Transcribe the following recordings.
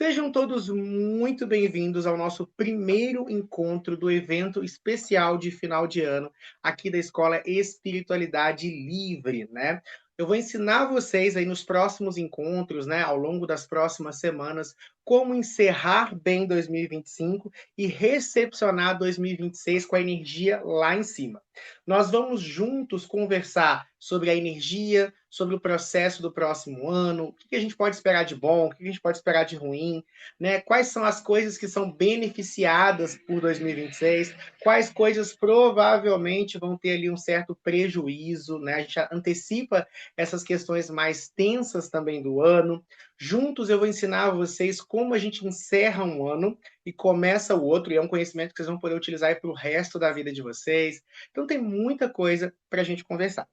Sejam todos muito bem-vindos ao nosso primeiro encontro do evento especial de final de ano aqui da Escola Espiritualidade Livre, né? Eu vou ensinar vocês aí nos próximos encontros, né, ao longo das próximas semanas, como encerrar bem 2025 e recepcionar 2026 com a energia lá em cima. Nós vamos juntos conversar sobre a energia, sobre o processo do próximo ano, o que a gente pode esperar de bom, o que a gente pode esperar de ruim, né? Quais são as coisas que são beneficiadas por 2026, quais coisas provavelmente vão ter ali um certo prejuízo, né? A gente antecipa essas questões mais tensas também do ano. Juntos eu vou ensinar a vocês como a gente encerra um ano e começa o outro, e é um conhecimento que vocês vão poder utilizar para o resto da vida de vocês. Então tem muita coisa para a gente conversar.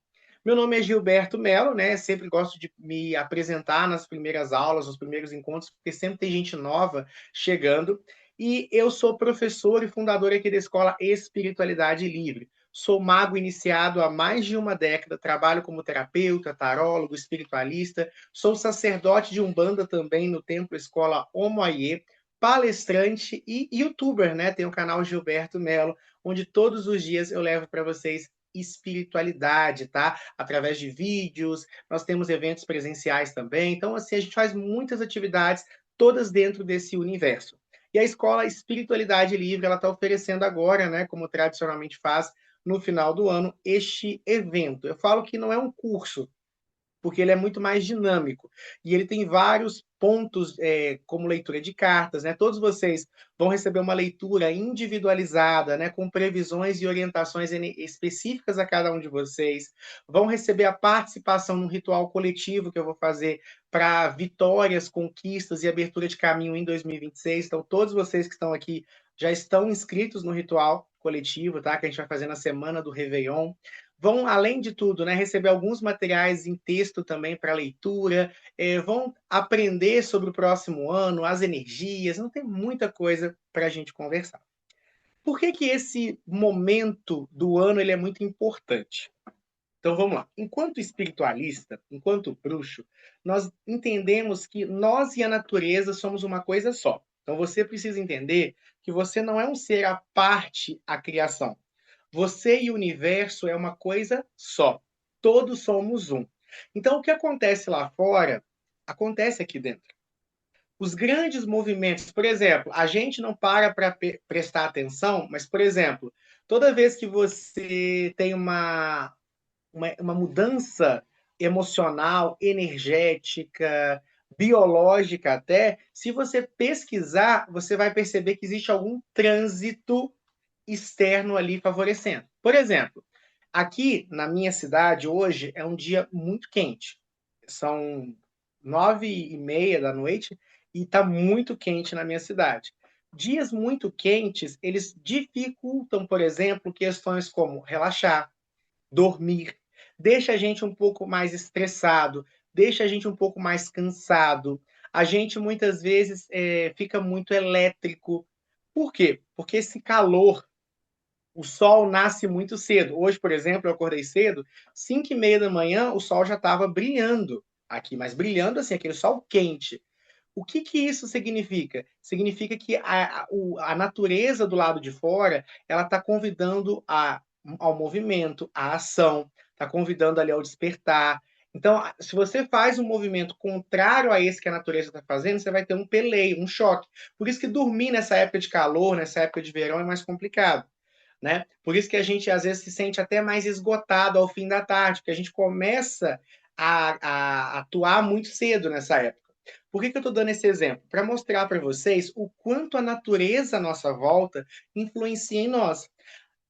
Meu nome é Gilberto Melo, né? Sempre gosto de me apresentar nas primeiras aulas, nos primeiros encontros, porque sempre tem gente nova chegando. E eu sou professor e fundador aqui da Escola Espiritualidade Livre. Sou mago iniciado há mais de uma década, trabalho como terapeuta, tarólogo, espiritualista, sou sacerdote de Umbanda também no Templo Escola Omoayê, palestrante e youtuber, né? Tem o canal Gilberto Melo, onde todos os dias eu levo para vocês espiritualidade, tá? Através de vídeos, nós temos eventos presenciais também. Então, assim, a gente faz muitas atividades, todas dentro desse universo. E a Escola Espiritualidade Livre, ela está oferecendo agora, né, como tradicionalmente faz, no final do ano, este evento. Eu falo que não é um curso, porque ele é muito mais dinâmico. E ele tem vários pontos, como leitura de cartas, né? Todos vocês vão receber uma leitura individualizada, né? Com previsões e orientações específicas a cada um de vocês. Vão receber a participação num ritual coletivo que eu vou fazer para vitórias, conquistas e abertura de caminho em 2026. Então, todos vocês que estão aqui já estão inscritos no ritual coletivo, tá? Que a gente vai fazer na semana do Réveillon. Vão, além de tudo, né, receber alguns materiais em texto também para leitura, vão aprender sobre o próximo ano, as energias, não tem muita coisa para a gente conversar. Por que que esse momento do ano ele é muito importante? Então vamos lá. Enquanto espiritualista, enquanto bruxo, nós entendemos que nós e a natureza somos uma coisa só. Então você precisa entender que você não é um ser à parte à criação. Você e o universo é uma coisa só. Todos somos um. Então, o que acontece lá fora, acontece aqui dentro. Os grandes movimentos, por exemplo, a gente não para prestar atenção, mas, por exemplo, toda vez que você tem uma mudança emocional, energética, biológica até, se você pesquisar, você vai perceber que existe algum trânsito externo ali favorecendo. Por exemplo, aqui na minha cidade hoje é um dia muito quente. São 9h30 da noite e está muito quente na minha cidade. Dias muito quentes, eles dificultam, por exemplo, questões como relaxar, dormir, deixa a gente um pouco mais estressado, deixa a gente um pouco mais cansado. A gente muitas vezes fica muito elétrico. Por quê? Porque esse calor, o sol nasce muito cedo. Hoje, por exemplo, eu acordei cedo, 5h30 da manhã, o sol já estava brilhando aqui, mas brilhando assim, aquele sol quente. O que que isso significa? Significa que a natureza do lado de fora, ela está convidando ao movimento, à ação, está convidando ali ao despertar. Então, se você faz um movimento contrário a esse que a natureza está fazendo, você vai ter um peleio, um choque. Por isso que dormir nessa época de calor, nessa época de verão, é mais complicado, né? Por isso que a gente às vezes se sente até mais esgotado ao fim da tarde, porque a gente começa a atuar muito cedo nessa época. Por que eu estou dando esse exemplo? Para mostrar para vocês o quanto a natureza à nossa volta influencia em nós.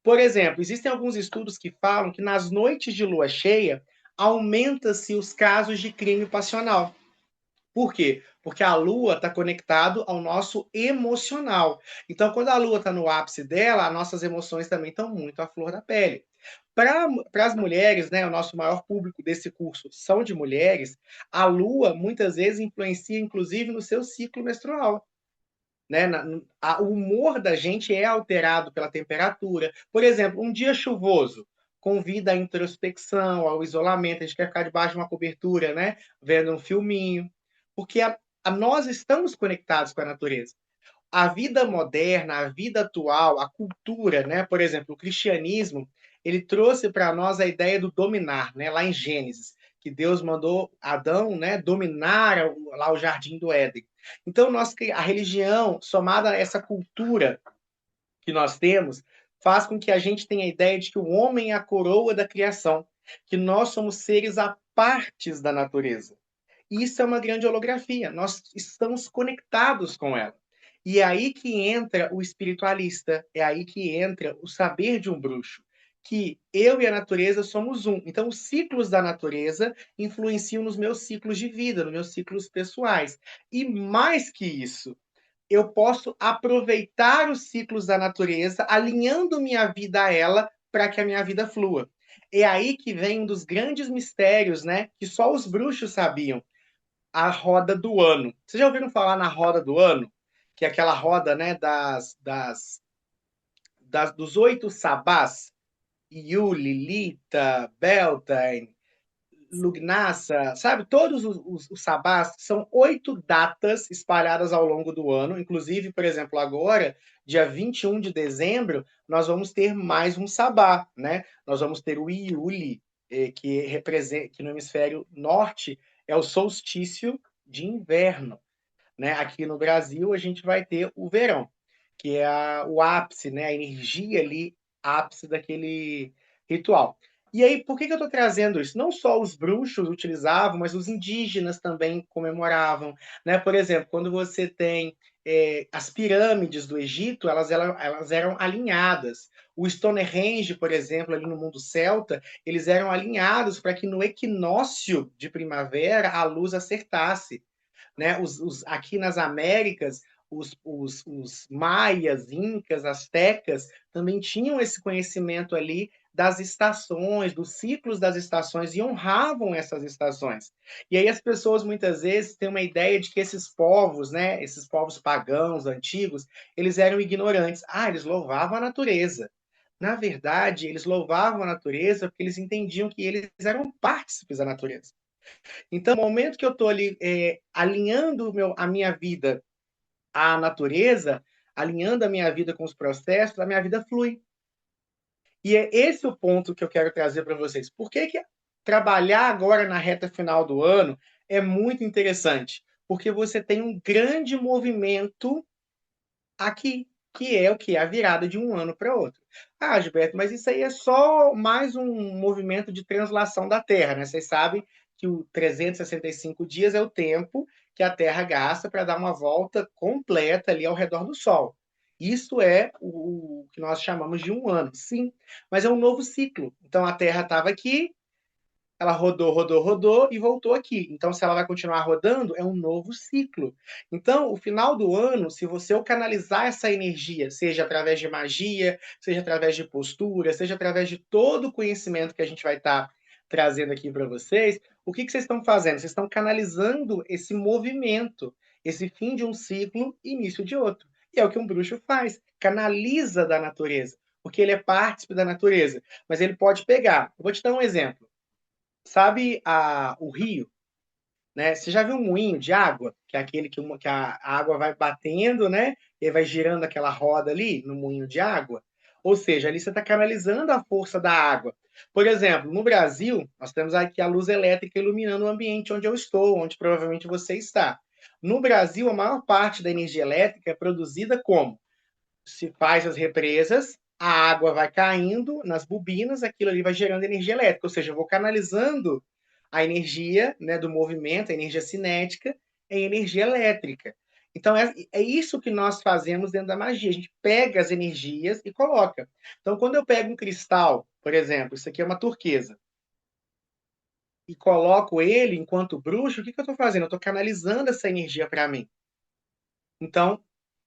Por exemplo, existem alguns estudos que falam que nas noites de lua cheia aumenta-se os casos de crime passional. Por quê? Porque a Lua está conectado ao nosso emocional. Então, quando a Lua está no ápice dela, as nossas emoções também estão muito à flor da pele. Para as mulheres, né, o nosso maior público desse curso são de mulheres, a Lua muitas vezes influencia, inclusive, no seu ciclo menstrual. Né? O humor da gente é alterado pela temperatura. Por exemplo, um dia chuvoso convida à introspecção, ao isolamento. A gente quer ficar debaixo de uma cobertura, né? Vendo um filminho. Porque nós estamos conectados com a natureza. A vida moderna, a vida atual, a cultura, né? Por exemplo, o cristianismo, ele trouxe para nós a ideia do dominar, né? Lá em Gênesis, que Deus mandou Adão, né, dominar lá o jardim do Éden. Então, a religião, somada a essa cultura que nós temos, faz com que a gente tenha a ideia de que o homem é a coroa da criação, que nós somos seres à partes da natureza. Isso é uma grande holografia. Nós estamos conectados com ela. E é aí que entra o espiritualista, é aí que entra o saber de um bruxo, que eu e a natureza somos um. Então, os ciclos da natureza influenciam nos meus ciclos de vida, nos meus ciclos pessoais. E mais que isso, eu posso aproveitar os ciclos da natureza, alinhando minha vida a ela para que a minha vida flua. É aí que vem um dos grandes mistérios, né, que só os bruxos sabiam, a roda do ano. Vocês já ouviram falar na roda do ano? Que é aquela roda, né, dos 8 sabás, Iuli, Lita, Beltane, Lugnasa, sabe? Todos os sabás são 8 datas espalhadas ao longo do ano. Inclusive, por exemplo, agora, dia 21 de dezembro, nós vamos ter mais um sabá, né? Nós vamos ter o Iuli, que representa, que no hemisfério norte é o solstício de inverno, né? Aqui no Brasil, a gente vai ter o verão, que é o ápice, né? A energia ali, ápice daquele ritual. E aí, por que eu estou trazendo isso? Não só os bruxos utilizavam, mas os indígenas também comemoravam, né? Por exemplo, quando você tem as pirâmides do Egito, elas eram alinhadas. O Stonehenge, por exemplo, ali no mundo celta, eles eram alinhados para que no equinócio de primavera a luz acertasse, né? Aqui nas Américas, os maias, incas, astecas também tinham esse conhecimento ali das estações, dos ciclos das estações e honravam essas estações. E aí as pessoas muitas vezes têm uma ideia de que esses povos, né, esses povos pagãos antigos, eles eram ignorantes. Ah, eles louvavam a natureza. Na verdade, eles louvavam a natureza porque eles entendiam que eles eram partícipes da natureza. Então, no momento que eu estou ali alinhando a minha vida à natureza, alinhando a minha vida com os processos, a minha vida flui. E é esse o ponto que eu quero trazer para vocês. Por que trabalhar agora na reta final do ano é muito interessante? Porque você tem um grande movimento aqui, que é o que? A virada de um ano para outro. Ah, Gilberto, mas isso aí é só mais um movimento de translação da Terra, né? Vocês sabem que o 365 dias é o tempo que a Terra gasta para dar uma volta completa ali ao redor do Sol. Isso é o que nós chamamos de um ano, sim, mas é um novo ciclo. Então a Terra estava aqui, ela rodou, rodou, rodou e voltou aqui. Então, se ela vai continuar rodando, é um novo ciclo. Então, o final do ano, se você canalizar essa energia, seja através de magia, seja através de postura, seja através de todo o conhecimento que a gente vai estar trazendo aqui para vocês, o que vocês estão fazendo? Vocês estão canalizando esse movimento, esse fim de um ciclo e início de outro. E é o que um bruxo faz, canaliza da natureza, porque ele é partícipe da natureza. Mas ele pode pegar. Eu vou te dar um exemplo. Sabe o rio, né? Você já viu um moinho de água? Que é aquele que a água vai batendo, né? E vai girando aquela roda ali no moinho de água. Ou seja, ali você está canalizando a força da água. Por exemplo, no Brasil, nós temos aqui a luz elétrica iluminando o ambiente onde eu estou, onde provavelmente você está. No Brasil, a maior parte da energia elétrica é produzida como? Se faz as represas, a água vai caindo nas bobinas, aquilo ali vai gerando energia elétrica, ou seja, eu vou canalizando a energia, né, do movimento, a energia cinética, em energia elétrica. Então, é isso que nós fazemos dentro da magia. A gente pega as energias e coloca. Então, quando eu pego um cristal, por exemplo, isso aqui é uma turquesa, e coloco ele enquanto bruxo, o que eu estou fazendo? Eu estou canalizando essa energia para mim. Então,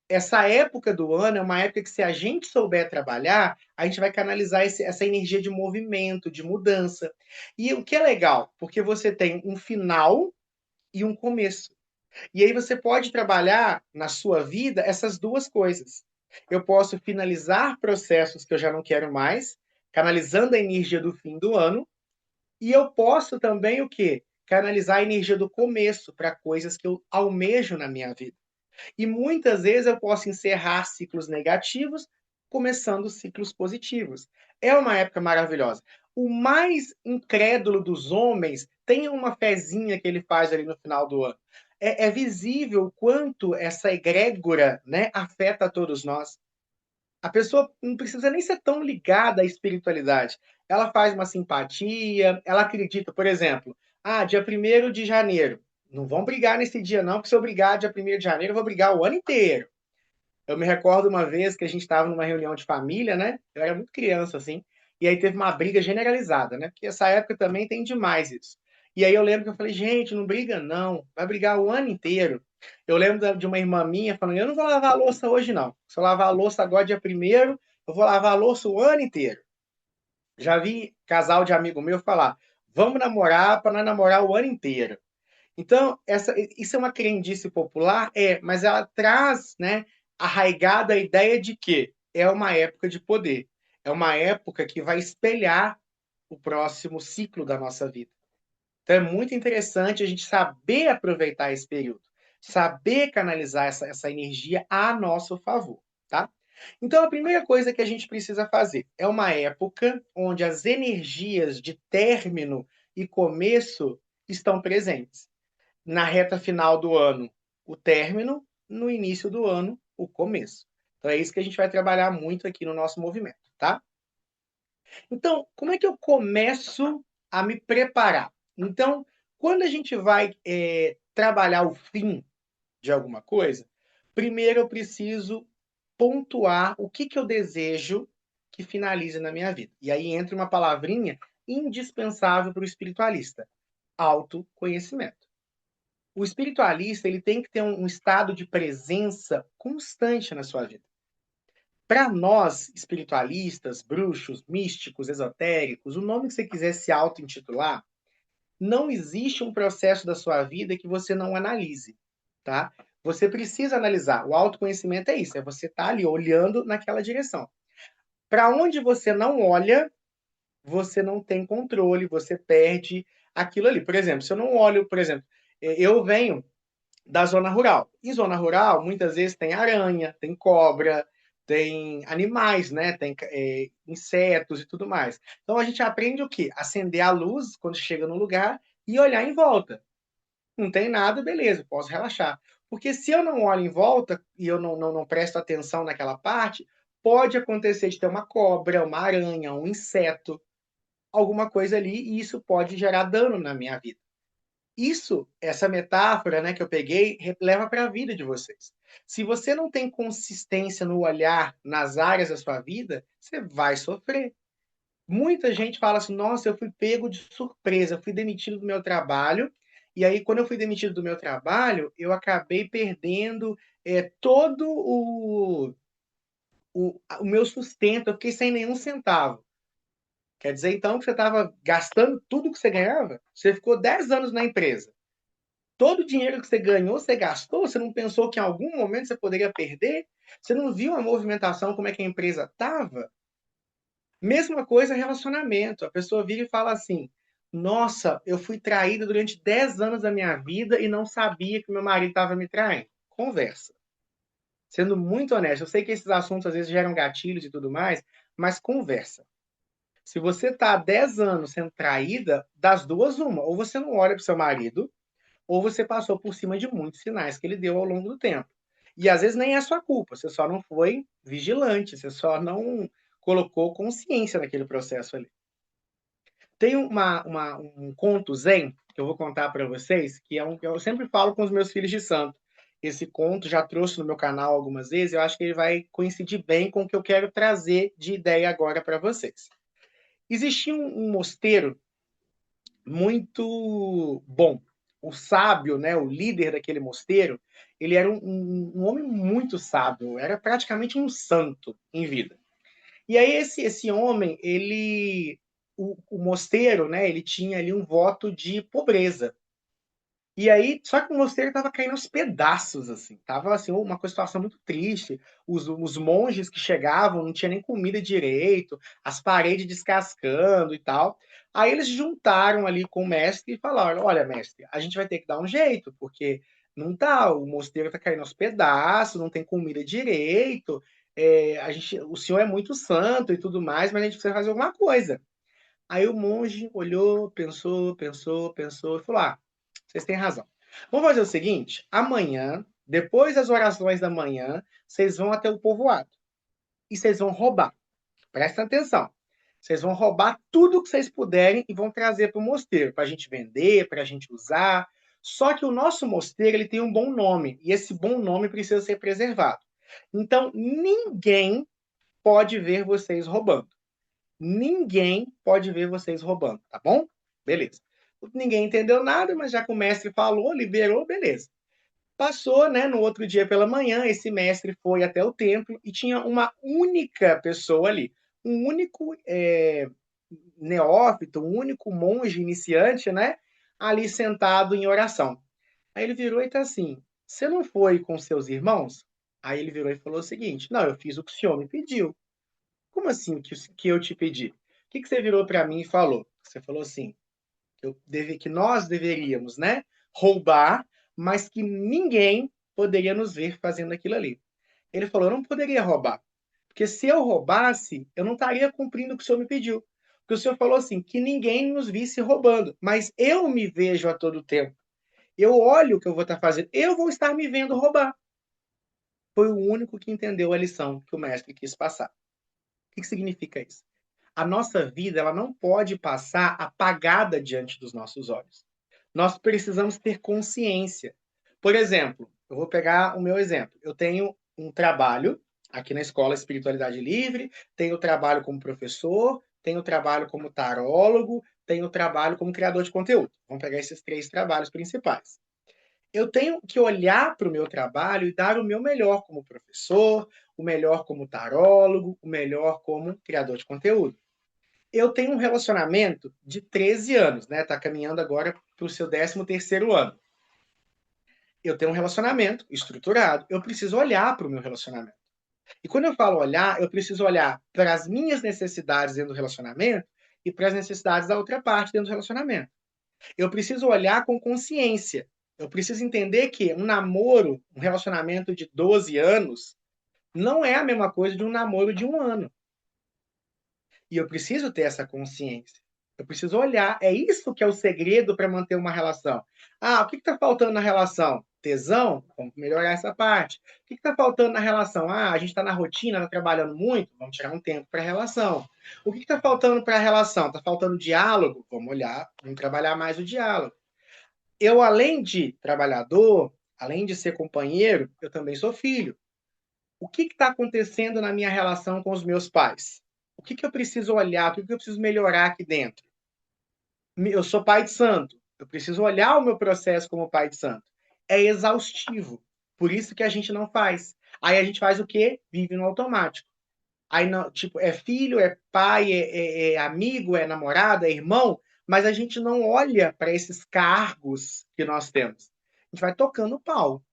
essa época do ano é uma época que, se a gente souber trabalhar, a gente vai canalizar essa energia de movimento, de mudança. E o que é legal, porque você tem um final e um começo. E aí você pode trabalhar na sua vida essas duas coisas. Eu posso finalizar processos que eu já não quero mais, canalizando a energia do fim do ano, e eu posso também o quê? canalizar a energia do começo para coisas que eu almejo na minha vida. E muitas vezes eu posso encerrar ciclos negativos, começando ciclos positivos. É uma época maravilhosa. O mais incrédulo dos homens tem uma fezinha que ele faz ali no final do ano. É visível o quanto essa egrégora, né, afeta todos nós. A pessoa não precisa nem ser tão ligada à espiritualidade. Ela faz uma simpatia, ela acredita, por exemplo, dia 1º de janeiro. Não vão brigar nesse dia, não, porque se eu brigar dia 1º de janeiro, eu vou brigar o ano inteiro. Eu me recordo uma vez que a gente estava numa reunião de família, né? Eu era muito criança, assim, e aí teve uma briga generalizada, né? Porque essa época também tem demais isso. E aí eu lembro que eu falei, gente, não briga não, vai brigar o ano inteiro. Eu lembro de uma irmã minha falando, eu não vou lavar a louça hoje não. Se eu lavar a louça agora dia 1º, eu vou lavar a louça o ano inteiro. Já vi casal de amigo meu falar, vamos namorar para nós namorar o ano inteiro. Então, isso é uma crendice popular? Mas ela traz, né, arraigada a ideia de que é uma época de poder. É uma época que vai espelhar o próximo ciclo da nossa vida. Então, é muito interessante a gente saber aproveitar esse período, saber canalizar essa energia a nosso favor, tá? Então, a primeira coisa que a gente precisa fazer é uma época onde as energias de término e começo estão presentes. Na reta final do ano, o término, no início do ano, o começo. Então é isso que a gente vai trabalhar muito aqui no nosso movimento, tá? Então, como é que eu começo a me preparar? Então, quando a gente vai trabalhar o fim de alguma coisa, primeiro eu preciso pontuar o que eu desejo que finalize na minha vida. E aí entra uma palavrinha indispensável para o espiritualista: autoconhecimento. O espiritualista ele tem que ter um estado de presença constante na sua vida. Para nós, espiritualistas, bruxos, místicos, esotéricos, o nome que você quiser se auto-intitular, não existe um processo da sua vida que você não analise, tá? Você precisa analisar. O autoconhecimento é isso, é você estar ali olhando naquela direção. Para onde você não olha, você não tem controle, você perde aquilo ali. Por exemplo, se eu não olho, por exemplo, eu venho da zona rural. Em zona rural, muitas vezes tem aranha, tem cobra, tem animais, né? Tem insetos e tudo mais. Então a gente aprende o quê? Acender a luz quando chega no lugar e olhar em volta. Não tem nada, beleza, posso relaxar. Porque se eu não olho em volta e eu não presto atenção naquela parte, pode acontecer de ter uma cobra, uma aranha, um inseto, alguma coisa ali, e isso pode gerar dano na minha vida. Essa metáfora, né, que eu peguei, leva para a vida de vocês. Se você não tem consistência no olhar nas áreas da sua vida, você vai sofrer. Muita gente fala assim: nossa, eu fui pego de surpresa, eu fui demitido do meu trabalho, e aí, quando eu fui demitido do meu trabalho, eu acabei perdendo todo o meu sustento, eu fiquei sem nenhum centavo. Quer dizer, então, que você estava gastando tudo que você ganhava? Você ficou 10 anos na empresa. Todo o dinheiro que você ganhou, você gastou? Você não pensou que em algum momento você poderia perder? Você não viu a movimentação, como é que a empresa estava? Mesma coisa relacionamento. A pessoa vira e fala assim: nossa, eu fui traída durante 10 anos da minha vida e não sabia que meu marido estava me traindo. Conversa. Sendo muito honesto, eu sei que esses assuntos às vezes geram gatilhos e tudo mais, mas conversa. Se você está há 10 anos sendo traída, das duas, uma. Ou você não olha para o seu marido, ou você passou por cima de muitos sinais que ele deu ao longo do tempo. E às vezes nem é sua culpa, você só não foi vigilante, você só não colocou consciência naquele processo ali. Tem um conto zen que eu vou contar para vocês, que eu sempre falo com os meus filhos de santo. Esse conto já trouxe no meu canal algumas vezes, eu acho que ele vai coincidir bem com o que eu quero trazer de ideia agora para vocês. Existia um mosteiro muito bom. O sábio, né, o líder daquele mosteiro, ele era um homem muito sábio, era praticamente um santo em vida. E aí esse homem, o mosteiro, né, ele tinha ali um voto de pobreza. E aí, só que o mosteiro estava caindo aos pedaços, assim. Tava assim, uma situação muito triste. Os monges que chegavam não tinha nem comida direito, as paredes descascando e tal. Aí eles juntaram ali com o mestre e falaram: olha, mestre, a gente vai ter que dar um jeito, porque não tá, o mosteiro tá caindo aos pedaços, não tem comida direito, o senhor é muito santo e tudo mais, mas a gente precisa fazer alguma coisa. Aí o monge olhou, pensou, pensou, pensou e falou: ah, vocês têm razão. Vamos fazer o seguinte: amanhã, depois das orações da manhã, vocês vão até o povoado e vocês vão roubar. Presta atenção. Vocês vão roubar tudo que vocês puderem e vão trazer para o mosteiro, para a gente vender, para a gente usar. Só que o nosso mosteiro ele tem um bom nome e esse bom nome precisa ser preservado. Então, ninguém pode ver vocês roubando. Ninguém pode ver vocês roubando, tá bom? Beleza. Ninguém entendeu nada, mas já que o mestre falou, liberou, beleza. Passou, né? No outro dia pela manhã, esse mestre foi até o templo e tinha uma única pessoa ali, um único neófito, um único monge iniciante, né? Ali sentado em oração. Aí ele virou e tá assim: você não foi com seus irmãos? Aí ele virou e falou o seguinte: não, eu fiz o que o senhor me pediu. Como assim que eu te pedi? O que você virou para mim e falou? Você falou assim: que nós deveríamos, né, roubar, mas que ninguém poderia nos ver fazendo aquilo ali. Ele falou: eu não poderia roubar, porque se eu roubasse, eu não estaria cumprindo o que o senhor me pediu. Porque o senhor falou assim, que ninguém nos visse roubando, mas eu me vejo a todo tempo. Eu olho o que eu vou estar fazendo, eu vou estar me vendo roubar. Foi o único que entendeu a lição que o mestre quis passar. O que significa isso? A nossa vida ela não pode passar apagada diante dos nossos olhos. Nós precisamos ter consciência. Por exemplo, eu vou pegar o meu exemplo. Eu tenho um trabalho aqui na Escola Espiritualidade Livre, tenho trabalho como professor, tenho trabalho como tarólogo, tenho trabalho como criador de conteúdo. Vamos pegar esses 3 trabalhos principais. Eu tenho que olhar para o meu trabalho e dar o meu melhor como professor, o melhor como tarólogo, o melhor como criador de conteúdo. Eu tenho um relacionamento de 13 anos, né? Tá caminhando agora para o seu 13º ano. Eu tenho um relacionamento estruturado. Eu preciso olhar para o meu relacionamento. E quando eu falo olhar, eu preciso olhar para as minhas necessidades dentro do relacionamento e para as necessidades da outra parte dentro do relacionamento. Eu preciso olhar com consciência. Eu preciso entender que um namoro, um relacionamento de 12 anos, não é a mesma coisa de um namoro de 1 ano. E eu preciso ter essa consciência. Eu preciso olhar. É isso que é o segredo para manter uma relação. Ah, o que está faltando na relação? Tesão? Vamos melhorar essa parte. O que está faltando na relação? Ah, a gente está na rotina, está trabalhando muito? Vamos tirar um tempo para a relação. O que está faltando para a relação? Está faltando diálogo? Vamos olhar, vamos trabalhar mais o diálogo. Eu, além de trabalhador, além de ser companheiro, eu também sou filho. O que está acontecendo na minha relação com os meus pais? O que eu preciso olhar? O que eu preciso melhorar aqui dentro? Eu sou pai de santo. Eu preciso olhar o meu processo como pai de santo. É exaustivo. Por isso que a gente não faz. Aí a gente faz o quê? Vive no automático. Aí, não, tipo, é filho, é pai, é amigo, é namorado, é irmão, mas a gente não olha para esses cargos que nós temos. A gente vai tocando o pau.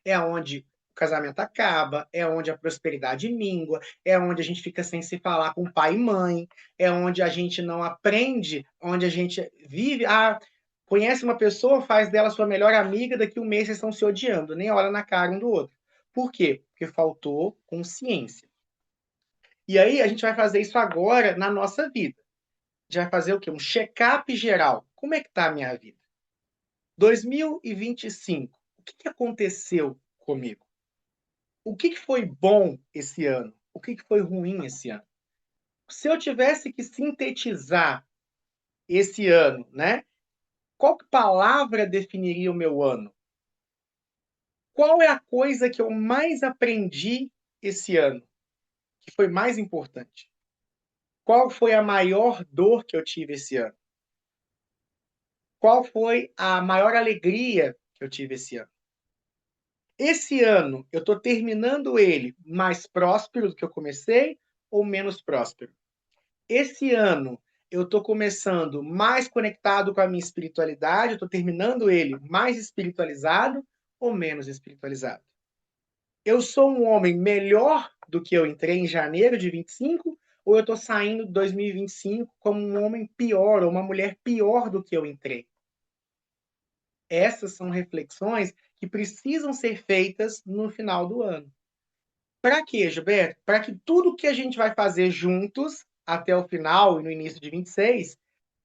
É onde o casamento acaba, é onde a prosperidade mingua, é onde a gente fica sem se falar com pai e mãe, é onde a gente não aprende, onde a gente vive. Ah, conhece uma pessoa, faz dela sua melhor amiga, daqui um mês vocês estão se odiando, nem olha na cara um do outro. Por quê? Porque faltou consciência. E aí a gente vai fazer isso agora na nossa vida. A gente vai fazer o quê? Um check-up geral. Como é que está a minha vida? 2025. O que aconteceu comigo? O que foi bom esse ano? O que foi ruim esse ano? Se eu tivesse que sintetizar esse ano, né? Qual palavra definiria o meu ano? Qual é a coisa que eu mais aprendi esse ano? Que foi mais importante? Qual foi a maior dor que eu tive esse ano? Qual foi a maior alegria que eu tive esse ano? Esse ano, eu estou terminando ele mais próspero do que eu comecei ou menos próspero? Esse ano, eu estou começando mais conectado com a minha espiritualidade, eu estou terminando ele mais espiritualizado ou menos espiritualizado? Eu sou um homem melhor do que eu entrei em janeiro de 25 ou eu estou saindo de 2025 como um homem pior ou uma mulher pior do que eu entrei? Essas são reflexões que precisam ser feitas no final do ano. Para quê, Gilberto? Para que tudo que a gente vai fazer juntos até o final e no início de 26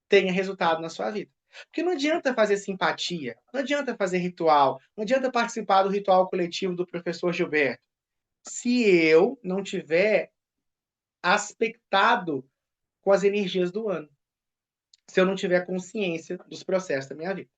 tenha resultado na sua vida. Porque não adianta fazer simpatia, não adianta fazer ritual, não adianta participar do ritual coletivo do professor Gilberto, se eu não tiver aspectado com as energias do ano, se eu não tiver consciência dos processos da minha vida.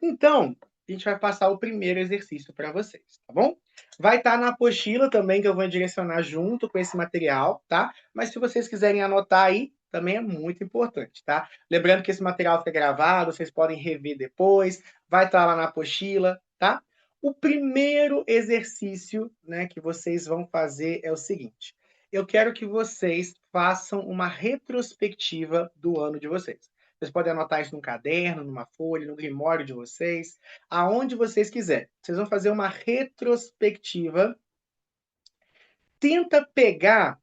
Então, a gente vai passar o primeiro exercício para vocês, tá bom? Vai estar na apostila também, que eu vou direcionar junto com esse material, tá? Mas se vocês quiserem anotar aí, também é muito importante, tá? Lembrando que esse material fica gravado, vocês podem rever depois, vai estar lá na apostila, tá? O primeiro exercício, né, que vocês vão fazer é o seguinte: eu quero que vocês façam uma retrospectiva do ano de vocês. Vocês podem anotar isso num caderno, numa folha, no grimório de vocês, aonde vocês quiserem. Vocês vão fazer uma retrospectiva. Tenta pegar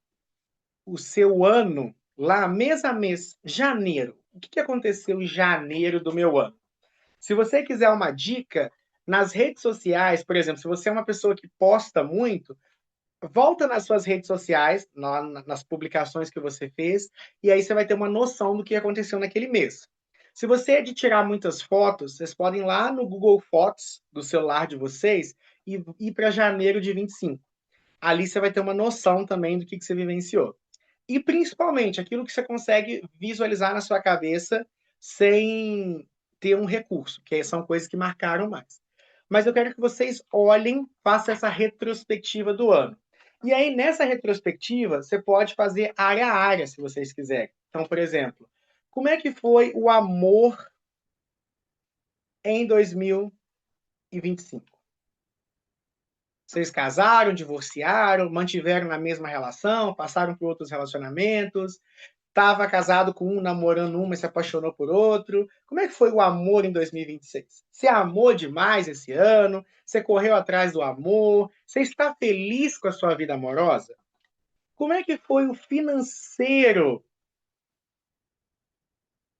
o seu ano lá mês a mês, janeiro. O que aconteceu em janeiro do meu ano? Se você quiser uma dica, nas redes sociais, por exemplo, se você é uma pessoa que posta muito, volta nas suas redes sociais, nas publicações que você fez, e aí você vai ter uma noção do que aconteceu naquele mês. Se você é de tirar muitas fotos, vocês podem ir lá no Google Fotos do celular de vocês e ir para janeiro de 25. Ali você vai ter uma noção também do que você vivenciou. E principalmente aquilo que você consegue visualizar na sua cabeça sem ter um recurso, que são coisas que marcaram mais. Mas eu quero que vocês olhem, façam essa retrospectiva do ano. E aí, nessa retrospectiva, você pode fazer área a área, se vocês quiserem. Então, por exemplo, como é que foi o amor em 2025? Vocês casaram, divorciaram, mantiveram a mesma relação, passaram por outros relacionamentos, estava casado com um, namorando uma e se apaixonou por outro. Como é que foi o amor em 2026? Você amou demais esse ano? Você correu atrás do amor? Você está feliz com a sua vida amorosa? Como é que foi o financeiro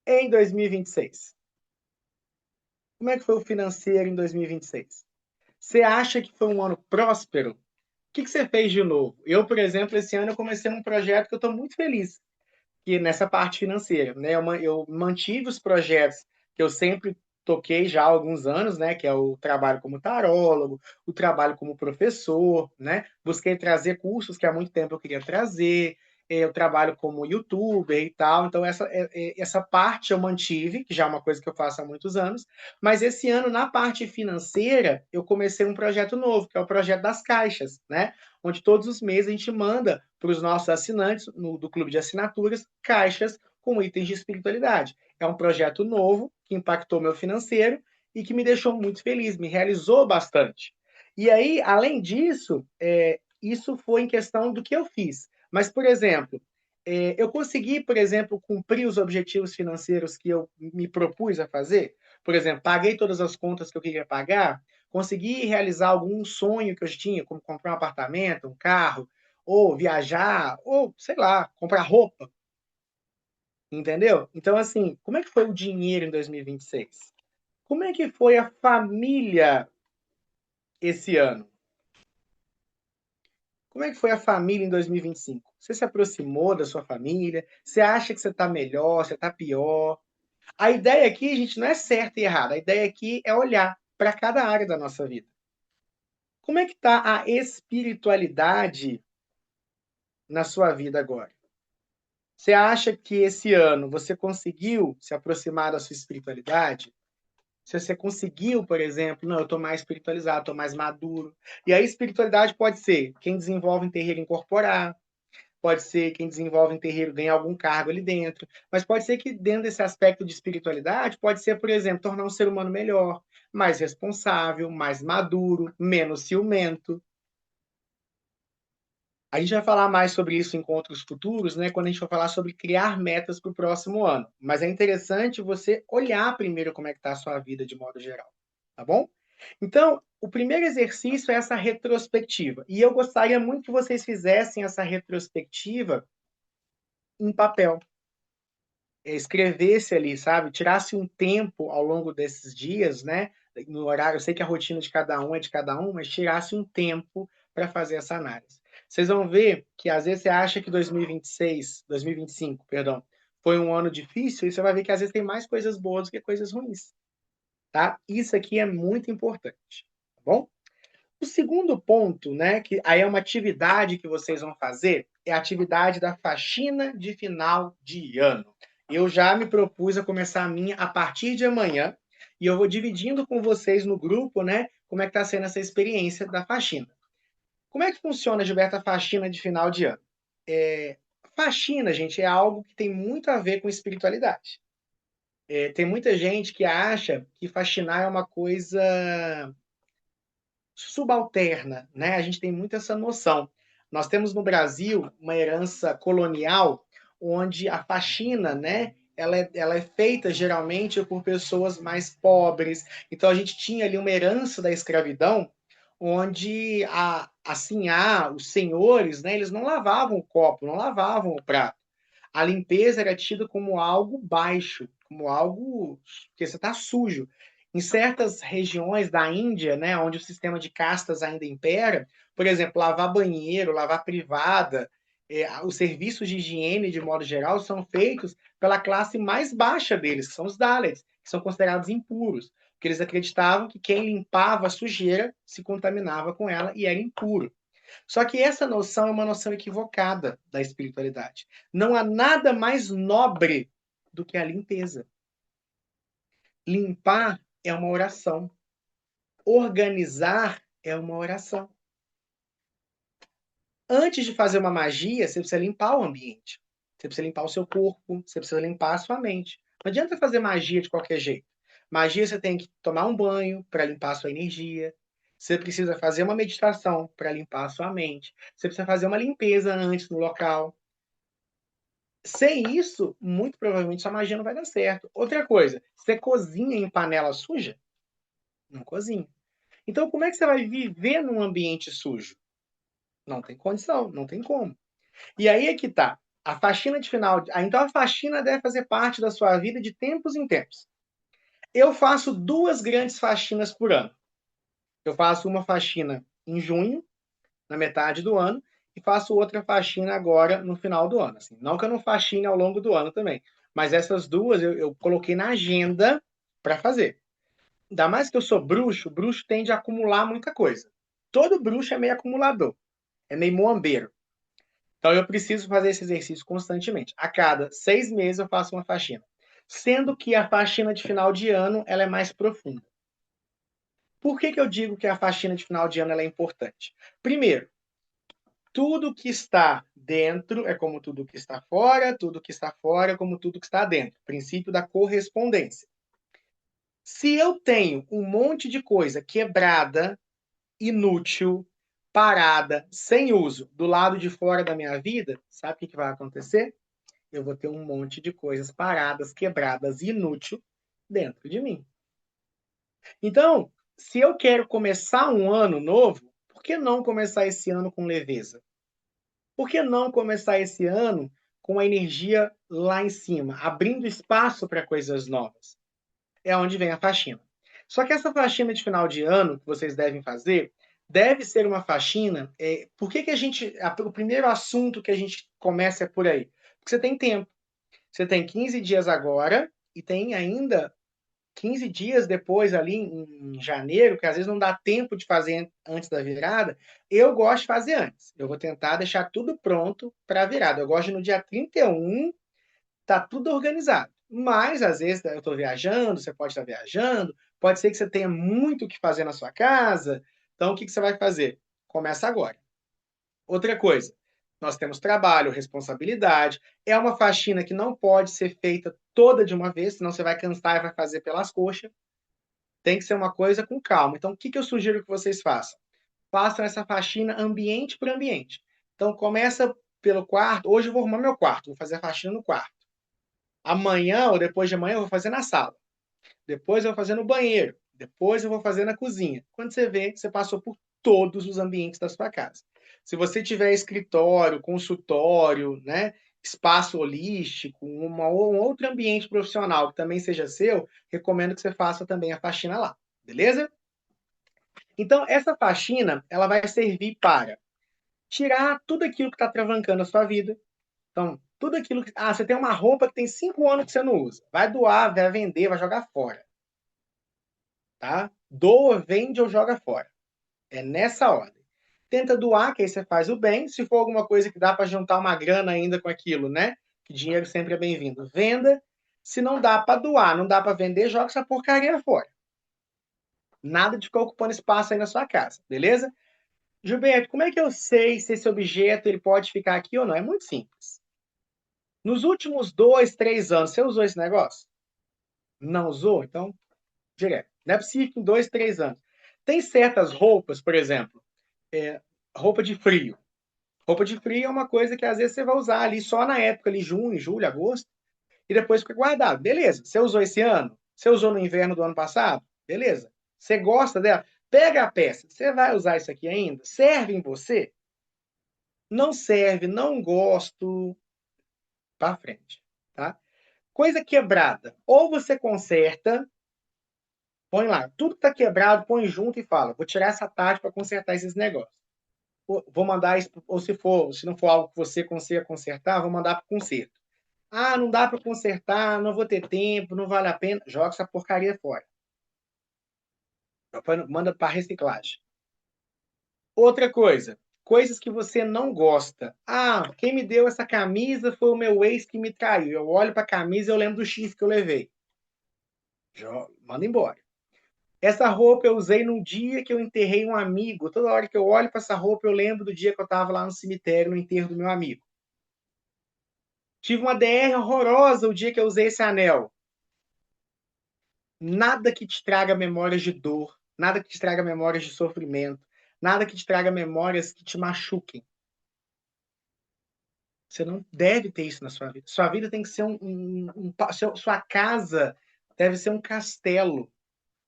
em 2026? Como é que foi o financeiro em 2026? Você acha que foi um ano próspero? O que você fez de novo? Eu, por exemplo, esse ano eu comecei um projeto que eu estou muito feliz, que nessa parte financeira, né? Eu mantive os projetos que eu sempre toquei já há alguns anos, né? Que é o trabalho como tarólogo, o trabalho como professor, né? Busquei trazer cursos que há muito tempo eu queria trazer, eu trabalho como youtuber e tal, então essa parte eu mantive, que já é uma coisa que eu faço há muitos anos, mas esse ano, na parte financeira, eu comecei um projeto novo, que é o projeto das caixas, né? Onde todos os meses a gente manda para os nossos assinantes do clube de assinaturas caixas com itens de espiritualidade. É um projeto novo que impactou meu financeiro e que me deixou muito feliz, me realizou bastante. E aí, além disso, isso foi em questão do que eu fiz. Mas, por exemplo, eu consegui, por exemplo, cumprir os objetivos financeiros que eu me propus a fazer. Por exemplo, paguei todas as contas que eu queria pagar, consegui realizar algum sonho que eu tinha, como comprar um apartamento, um carro, ou viajar, ou, sei lá, comprar roupa. Entendeu? Então, assim, como é que foi o dinheiro em 2026? Como é que foi a família esse ano? Como é que foi a família em 2025? Você se aproximou da sua família? Você acha que você está melhor? Você está pior? A ideia aqui, gente, não é certa e errada. A ideia aqui é olhar para cada área da nossa vida. Como é que está a espiritualidade na sua vida agora? Você acha que esse ano você conseguiu se aproximar da sua espiritualidade? Se você conseguiu, por exemplo, não, eu estou mais espiritualizado, estou mais maduro. E a espiritualidade pode ser quem desenvolve em terreiro incorporar, pode ser quem desenvolve em terreiro ganha algum cargo ali dentro, mas pode ser que dentro desse aspecto de espiritualidade, pode ser, por exemplo, tornar um ser humano melhor, mais responsável, mais maduro, menos ciumento. A gente vai falar mais sobre isso em encontros futuros, né? Quando a gente for falar sobre criar metas para o próximo ano. Mas é interessante você olhar primeiro como é que está a sua vida de modo geral, tá bom? Então, o primeiro exercício é essa retrospectiva. E eu gostaria muito que vocês fizessem essa retrospectiva em papel. Escrevesse ali, sabe? Tirasse um tempo ao longo desses dias, né? No horário, eu sei que a rotina de cada um é de cada um, mas tirasse um tempo para fazer essa análise. Vocês vão ver que às vezes você acha que 2026, 2025, perdão, foi um ano difícil, e você vai ver que às vezes tem mais coisas boas do que coisas ruins, tá? Isso aqui é muito importante, tá bom? O segundo ponto, né, que aí é uma atividade que vocês vão fazer, é a atividade da faxina de final de ano. Eu já me propus a começar a minha a partir de amanhã, e eu vou dividindo com vocês no grupo, né, como é que está sendo essa experiência da faxina. Como é que funciona, Gilberto, a faxina de final de ano? Faxina, gente, é algo que tem muito a ver com espiritualidade. Tem muita gente que acha que faxinar é uma coisa subalterna, né? A gente tem muito essa noção. Nós temos no Brasil uma herança colonial onde a faxina, né, ela é feita geralmente por pessoas mais pobres. Então a gente tinha ali uma herança da escravidão onde os senhores, né, eles não lavavam o copo, não lavavam o prato. A limpeza era tida como algo baixo, como algo que você está sujo. Em certas regiões da Índia, né, onde o sistema de castas ainda impera, por exemplo, lavar banheiro, lavar privada, os serviços de higiene, de modo geral, são feitos pela classe mais baixa deles, que são os Dalits, que são considerados impuros, porque eles acreditavam que quem limpava a sujeira se contaminava com ela e era impuro. Só que essa noção é uma noção equivocada da espiritualidade. Não há nada mais nobre do que a limpeza. Limpar é uma oração. Organizar é uma oração. Antes de fazer uma magia, você precisa limpar o ambiente. Você precisa limpar o seu corpo, você precisa limpar a sua mente. Não adianta fazer magia de qualquer jeito. Magia você tem que tomar um banho para limpar a sua energia. Você precisa fazer uma meditação para limpar a sua mente. Você precisa fazer uma limpeza antes no local. Sem isso, muito provavelmente sua magia não vai dar certo. Outra coisa, você cozinha em panela suja? Não cozinha. Então, como é que você vai viver num ambiente sujo? Não tem condição, não tem como. E aí é que tá. A faxina de final. Então, a faxina deve fazer parte da sua vida de tempos em tempos. Eu faço duas grandes faxinas por ano. Eu faço uma faxina em junho, na metade do ano, e faço outra faxina agora no final do ano. Assim, não que eu não faxine ao longo do ano também, mas essas duas eu coloquei na agenda para fazer. Ainda mais que eu sou bruxo, bruxo tende a acumular muita coisa. Todo bruxo é meio acumulador, é meio moambeiro. Então eu preciso fazer esse exercício constantemente. A cada 6 meses eu faço uma faxina. Sendo que a faxina de final de ano ela é mais profunda. Por que eu digo que a faxina de final de ano ela é importante? Primeiro, tudo que está dentro é como tudo que está fora, tudo que está fora é como tudo que está dentro. Princípio da correspondência. Se eu tenho um monte de coisa quebrada, inútil, parada, sem uso, do lado de fora da minha vida, sabe o que vai acontecer? Eu vou ter um monte de coisas paradas, quebradas, inútil dentro de mim. Então, se eu quero começar um ano novo, por que não começar esse ano com leveza? Por que não começar esse ano com a energia lá em cima, abrindo espaço para coisas novas? É onde vem a faxina. Só que essa faxina de final de ano que vocês devem fazer deve ser uma faxina. Por que a gente. O primeiro assunto que a gente começa é por aí? Porque você tem tempo. Você tem 15 dias agora e tem ainda 15 dias depois, ali em janeiro, que às vezes não dá tempo de fazer antes da virada. Eu gosto de fazer antes. Eu vou tentar deixar tudo pronto para a virada. Eu gosto de no dia 31 tá tudo organizado. Mas, às vezes, eu estou viajando, você pode estar viajando, pode ser que você tenha muito o que fazer na sua casa. Então, o que você vai fazer? Começa agora. Outra coisa, nós temos trabalho, responsabilidade. É uma faxina que não pode ser feita toda de uma vez, senão você vai cansar e vai fazer pelas coxas. Tem que ser uma coisa com calma. Então, o que eu sugiro que vocês façam? Façam essa faxina ambiente por ambiente. Então, começa pelo quarto. Hoje eu vou arrumar meu quarto, vou fazer a faxina no quarto. Amanhã ou depois de amanhã eu vou fazer na sala. Depois eu vou fazer no banheiro. Depois eu vou fazer na cozinha. Quando você vê, você passou por todos os ambientes da sua casa. Se você tiver escritório, consultório, né, espaço holístico, um outro ambiente profissional que também seja seu, recomendo que você faça também a faxina lá, beleza? Então, essa faxina, ela vai servir para tirar tudo aquilo que está travancando a sua vida. Então, tudo aquilo que... Ah, você tem uma roupa que tem 5 anos que você não usa. Vai doar, vai vender, vai jogar fora. Tá? Doa, vende ou joga fora. É nessa ordem. Tenta doar, que aí você faz o bem. Se for alguma coisa que dá para juntar uma grana ainda com aquilo, né? Que dinheiro sempre é bem-vindo. Venda. Se não dá para doar, não dá para vender, joga essa porcaria fora. Nada de ficar ocupando espaço aí na sua casa, beleza? Gilberto, como é que eu sei se esse objeto ele pode ficar aqui ou não? É muito simples. Nos últimos 2, 3 anos, você usou esse negócio? Não usou? Então, direto. Não é possível que em 2, 3 anos. Tem certas roupas, por exemplo, roupa de frio. Roupa de frio é uma coisa que às vezes você vai usar ali só na época, ali, junho, julho, agosto, e depois fica guardado. Beleza. Você usou esse ano? Você usou no inverno do ano passado? Beleza. Você gosta dela? Pega a peça. Você vai usar isso aqui ainda? Serve em você? Não serve, não gosto. Para frente, tá? Coisa quebrada. Ou você conserta, põe lá, tudo que tá quebrado, põe junto e fala, vou tirar essa tarde para consertar esses negócios. Vou mandar isso, ou se não for algo que você consiga consertar, vou mandar para conserto. Ah, não dá para consertar, não vou ter tempo, não vale a pena. Joga essa porcaria fora. Manda para reciclagem. Outra coisa, coisas que você não gosta. Ah, quem me deu essa camisa foi o meu ex que me traiu. Eu olho para a camisa e eu lembro do chifre que eu levei. Manda embora. Essa roupa eu usei num dia que eu enterrei um amigo. Toda hora que eu olho para essa roupa, eu lembro do dia que eu estava lá no cemitério, no enterro do meu amigo. Tive uma DR horrorosa o dia que eu usei esse anel. Nada que te traga memórias de dor, nada que te traga memórias de sofrimento, nada que te traga memórias que te machuquem. Você não deve ter isso na sua vida. Sua vida tem que ser sua casa deve ser um castelo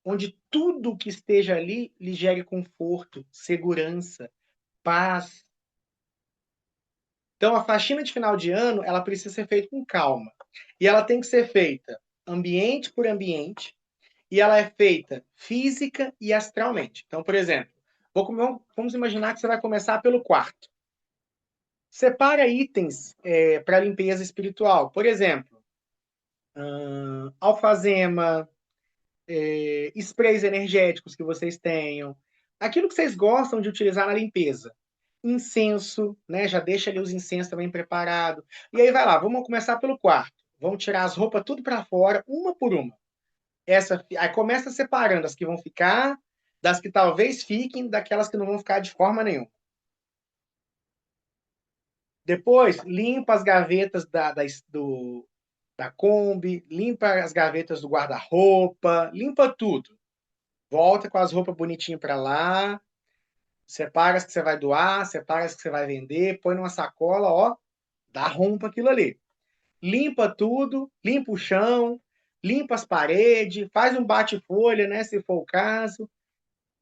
onde tudo que esteja ali lhe gere conforto, segurança, paz. Então, a faxina de final de ano, ela precisa ser feita com calma. E ela tem que ser feita ambiente por ambiente, e ela é feita física e astralmente. Então, por exemplo, vamos imaginar que você vai começar pelo quarto. Separa itens para limpeza espiritual. Por exemplo, alfazema, sprays energéticos que vocês tenham. Aquilo que vocês gostam de utilizar na limpeza. Incenso, né? Já deixa ali os incensos também preparados. E aí vai lá, vamos começar pelo quarto. Vamos tirar as roupas tudo para fora, uma por uma. Aí começa separando as que vão ficar, das que talvez fiquem, daquelas que não vão ficar de forma nenhuma. Depois, limpa as gavetas da Kombi, limpa as gavetas do guarda-roupa, limpa tudo. Volta com as roupas bonitinhas para lá, separa as que você vai doar, separa as que você vai vender, põe numa sacola, ó, dá rumo para aquilo ali. Limpa tudo, limpa o chão, limpa as paredes, faz um bate-folha, né, se for o caso.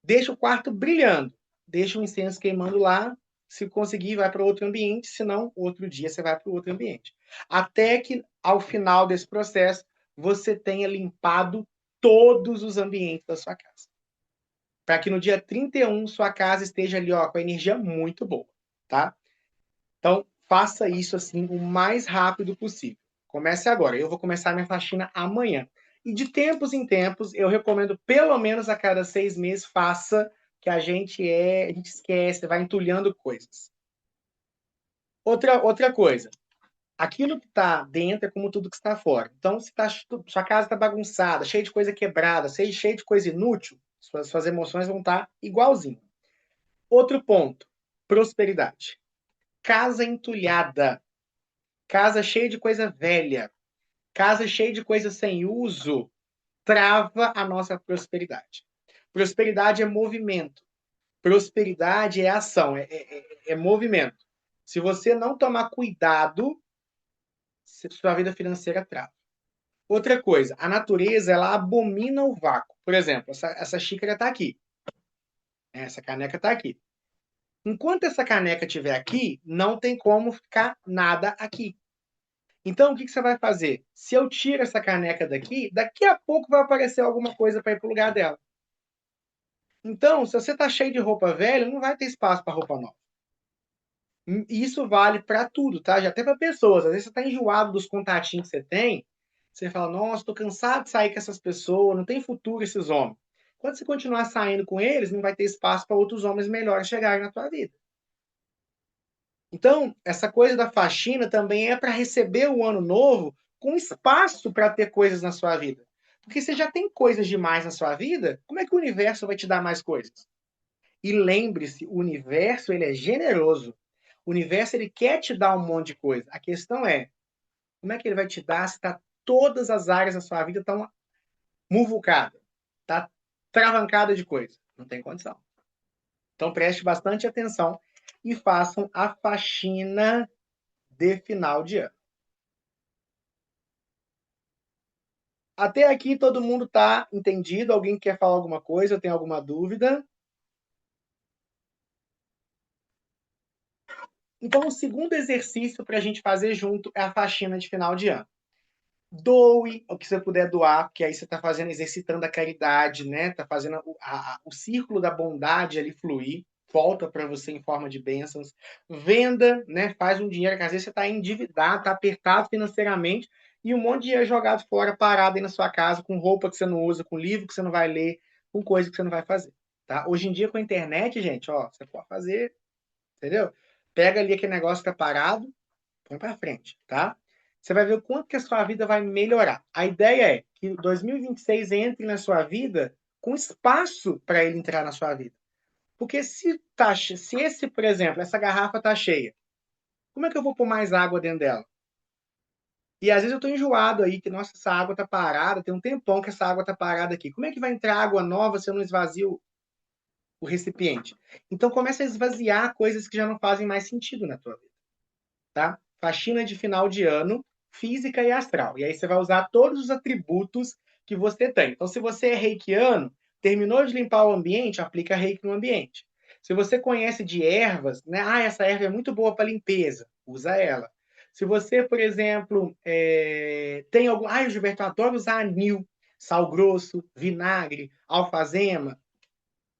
Deixa o quarto brilhando, deixa o incenso queimando lá. Se conseguir, vai para outro ambiente, se não, outro dia você vai para outro ambiente. Até que, ao final desse processo, você tenha limpado todos os ambientes da sua casa. Para que no dia 31 sua casa esteja ali ó, com a energia muito boa, tá? Então, faça isso assim o mais rápido possível. Comece agora. Eu vou começar minha faxina amanhã. E de tempos em tempos, eu recomendo pelo menos a cada 6 meses, faça, que a gente esquece, vai entulhando coisas. Outra coisa, aquilo que está dentro é como tudo que está fora. Então, se sua casa está bagunçada, cheia de coisa quebrada, cheia de coisa inútil, suas emoções vão estar igualzinho. Outro ponto, prosperidade. Casa entulhada, casa cheia de coisa velha, casa cheia de coisa sem uso, trava a nossa prosperidade. Prosperidade é movimento. Prosperidade é ação, é movimento. Se você não tomar cuidado, sua vida financeira trava. Outra coisa, a natureza ela abomina o vácuo. Por exemplo, essa xícara está aqui. Essa caneca está aqui. Enquanto essa caneca estiver aqui, não tem como ficar nada aqui. Então, o que você vai fazer? Se eu tiro essa caneca daqui, daqui a pouco vai aparecer alguma coisa para ir para o lugar dela. Então, se você está cheio de roupa velha, não vai ter espaço para roupa nova. E isso vale para tudo, tá? Já até para pessoas. Às vezes você está enjoado dos contatinhos que você tem, você fala, nossa, estou cansado de sair com essas pessoas, não tem futuro esses homens. Quando você continuar saindo com eles, não vai ter espaço para outros homens melhores chegarem na tua vida. Então, essa coisa da faxina também é para receber o ano novo com espaço para ter coisas na sua vida. Porque você já tem coisas demais na sua vida, como é que o universo vai te dar mais coisas? E lembre-se, o universo ele é generoso. O universo ele quer te dar um monte de coisa. A questão é, como é que ele vai te dar se tá todas as áreas da sua vida estão muvucadas, tá travancada de coisa? Não tem condição. Então preste bastante atenção e façam a faxina de final de ano. Até aqui todo mundo está entendido? Alguém quer falar alguma coisa? Tem alguma dúvida? Então, o segundo exercício para a gente fazer junto é a faxina de final de ano. Doe o que você puder doar, porque aí você está fazendo, exercitando a caridade, né? Está fazendo o círculo da bondade ali fluir, volta para você em forma de bênçãos. Venda, né? Faz um dinheiro, que às vezes você está endividado, está apertado financeiramente, e um monte de dinheiro jogado fora, parado aí na sua casa, com roupa que você não usa, com livro que você não vai ler, com coisa que você não vai fazer. Tá? Hoje em dia, com a internet, gente, ó, você pode fazer, entendeu? Pega ali aquele negócio que tá parado, põe para frente, tá? Você vai ver o quanto que a sua vida vai melhorar. A ideia é que 2026 entre na sua vida com espaço para ele entrar na sua vida. Porque se esse, por exemplo, essa garrafa tá cheia, como é que eu vou pôr mais água dentro dela? E às vezes eu tô enjoado aí, que nossa, essa água tá parada, tem um tempão que essa água tá parada aqui. Como é que vai entrar água nova se eu não esvazio o recipiente? Então começa a esvaziar coisas que já não fazem mais sentido na tua vida, tá? Faxina de final de ano, física e astral. E aí você vai usar todos os atributos que você tem. Então, se você é reikiano, terminou de limpar o ambiente, aplica reiki no ambiente. Se você conhece de ervas, né? Ah, essa erva é muito boa para limpeza, usa ela. Se você, por exemplo, tem algum. Ah, Gilberto, eu adoro usar anil, sal grosso, vinagre, alfazema,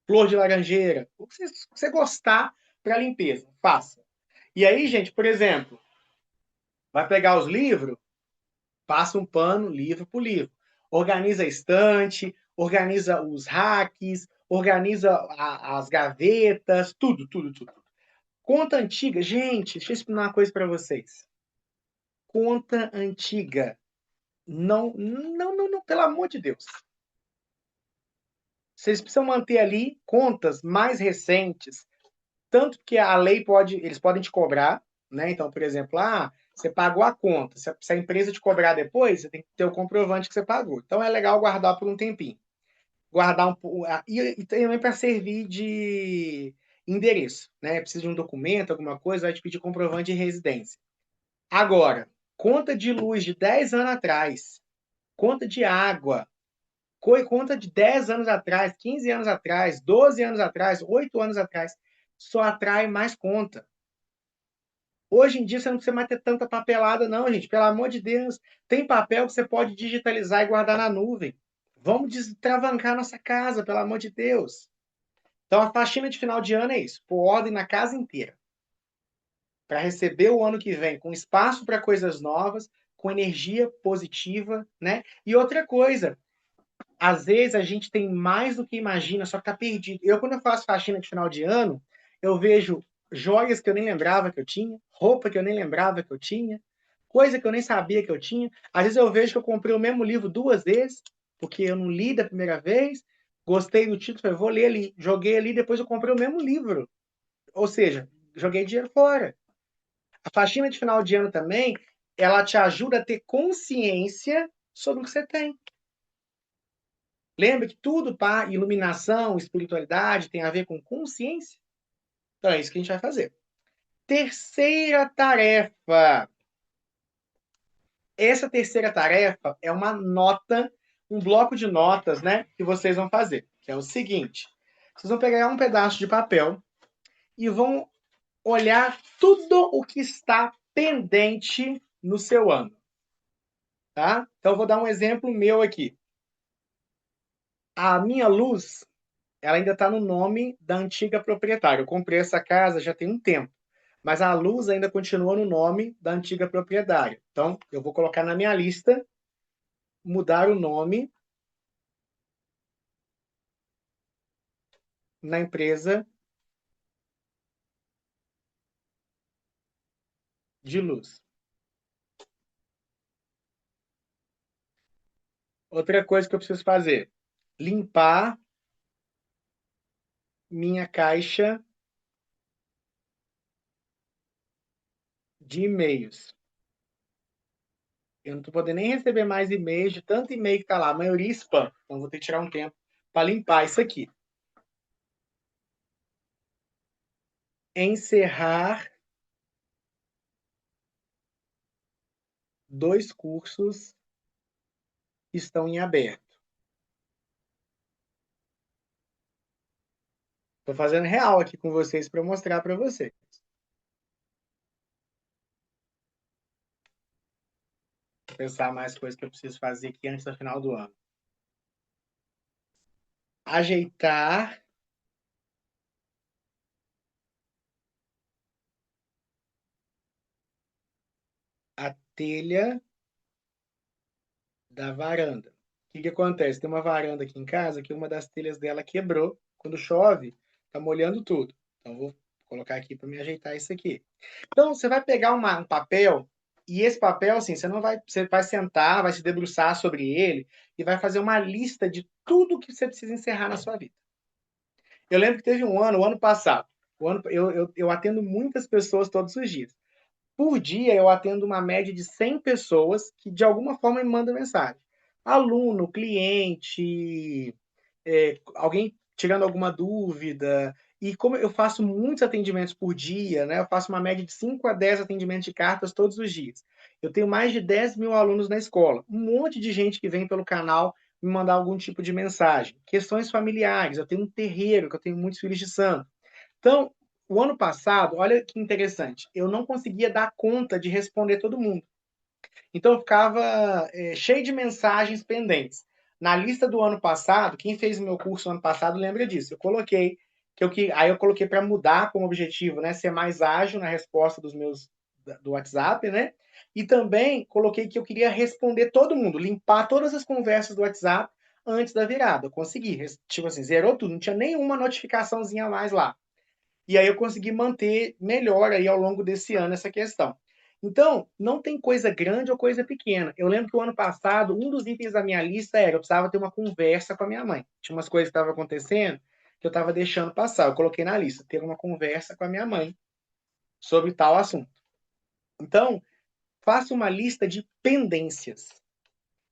flor de laranjeira. O que você gostar para limpeza, faça. E aí, gente, por exemplo, vai pegar os livros, passa um pano, livro por livro. Organiza a estante, organiza os racks, organiza as gavetas, tudo, tudo, tudo. Conta antiga, gente, deixa eu explicar uma coisa para vocês. Conta antiga. Não, não, não, não, pelo amor de Deus. Vocês precisam manter ali contas mais recentes, tanto que a lei pode, eles podem te cobrar, né? Então, por exemplo, você pagou a conta. Se a empresa te cobrar depois, você tem que ter o comprovante que você pagou. Então é legal guardar por um tempinho. Guardar e também para servir de endereço, né? Precisa de um documento, alguma coisa, vai te pedir comprovante de residência. Agora, conta de luz de 10 anos atrás, conta de água, conta de 10 anos atrás, 15 anos atrás, 12 anos atrás, 8 anos atrás, só atrai mais conta. Hoje em dia você não precisa mais ter tanta papelada, não, gente. Pelo amor de Deus. Tem papel que você pode digitalizar e guardar na nuvem. Vamos destravancar nossa casa, pelo amor de Deus. Então a faxina de final de ano é isso: pôr ordem na casa inteira. Para receber o ano que vem com espaço para coisas novas, com energia positiva, né? E outra coisa, às vezes a gente tem mais do que imagina, só que tá perdido. Quando eu faço faxina de final de ano, eu vejo joias que eu nem lembrava que eu tinha, roupa que eu nem lembrava que eu tinha, coisa que eu nem sabia que eu tinha. Às vezes eu vejo que eu comprei o mesmo livro 2 vezes, porque eu não li da primeira vez, gostei do título, falei, vou ler ali. Joguei ali, depois eu comprei o mesmo livro. Ou seja, joguei dinheiro fora. A faxina de final de ano também, ela te ajuda a ter consciência sobre o que você tem. Lembra que tudo, pá, iluminação, espiritualidade tem a ver com consciência? Então é isso que a gente vai fazer. Terceira tarefa. Essa terceira tarefa é uma nota, um bloco de notas, né, que vocês vão fazer, que é o seguinte: vocês vão pegar um pedaço de papel e vão olhar tudo o que está pendente no seu ano. tá? Então, eu vou dar um exemplo meu aqui. A minha luz, ela ainda está no nome da antiga proprietária. Eu comprei essa casa já tem um tempo, mas a luz ainda continua no nome da antiga proprietária. Então, eu vou colocar na minha lista, mudar o nome na empresa de luz. Outra coisa que eu preciso fazer, limpar minha caixa de e-mails. Eu não estou podendo nem receber mais e-mails de tanto e-mail que está lá. A maioria é spam. Então, vou ter que tirar um tempo para limpar isso aqui. Encerrar 2 cursos que estão em aberto. Estou fazendo real aqui com vocês para mostrar para vocês. Vou pensar mais coisas que eu preciso fazer aqui antes do final do ano. Ajeitar a telha da varanda. O que acontece? Tem uma varanda aqui em casa que uma das telhas dela quebrou. Quando chove, tá molhando tudo. Então, vou colocar aqui para me ajeitar isso aqui. Então, você vai pegar um papel, e esse papel, assim, você vai sentar, vai se debruçar sobre ele e vai fazer uma lista de tudo que você precisa encerrar na sua vida. Eu lembro que teve um ano, o ano passado, eu atendo muitas pessoas todos os dias. Por dia, eu atendo uma média de 100 pessoas que, de alguma forma, me mandam mensagem. Aluno, cliente, alguém tirando alguma dúvida. E como eu faço muitos atendimentos por dia, né? Eu faço uma média de 5 a 10 atendimentos de cartas todos os dias. Eu tenho mais de 10 mil alunos na escola. Um monte de gente que vem pelo canal me mandar algum tipo de mensagem. Questões familiares. Eu tenho um terreiro, que eu tenho muitos filhos de santo. Então, o ano passado, olha que interessante, eu não conseguia dar conta de responder todo mundo. Então, eu ficava cheio de mensagens pendentes. Na lista do ano passado, quem fez o meu curso no ano passado lembra disso. Eu coloquei aí eu coloquei para mudar como objetivo, né, ser mais ágil na resposta do WhatsApp, né? E também coloquei que eu queria responder todo mundo, limpar todas as conversas do WhatsApp antes da virada. Eu consegui, tipo assim, zerou tudo, não tinha nenhuma notificaçãozinha a mais lá. E aí eu consegui manter melhor aí ao longo desse ano essa questão. Então, não tem coisa grande ou coisa pequena. Eu lembro que o ano passado, um dos itens da minha lista era eu precisava ter uma conversa com a minha mãe. Tinha umas coisas que estavam acontecendo que eu estava deixando passar. Eu coloquei na lista, ter uma conversa com a minha mãe sobre tal assunto. Então, faça uma lista de pendências.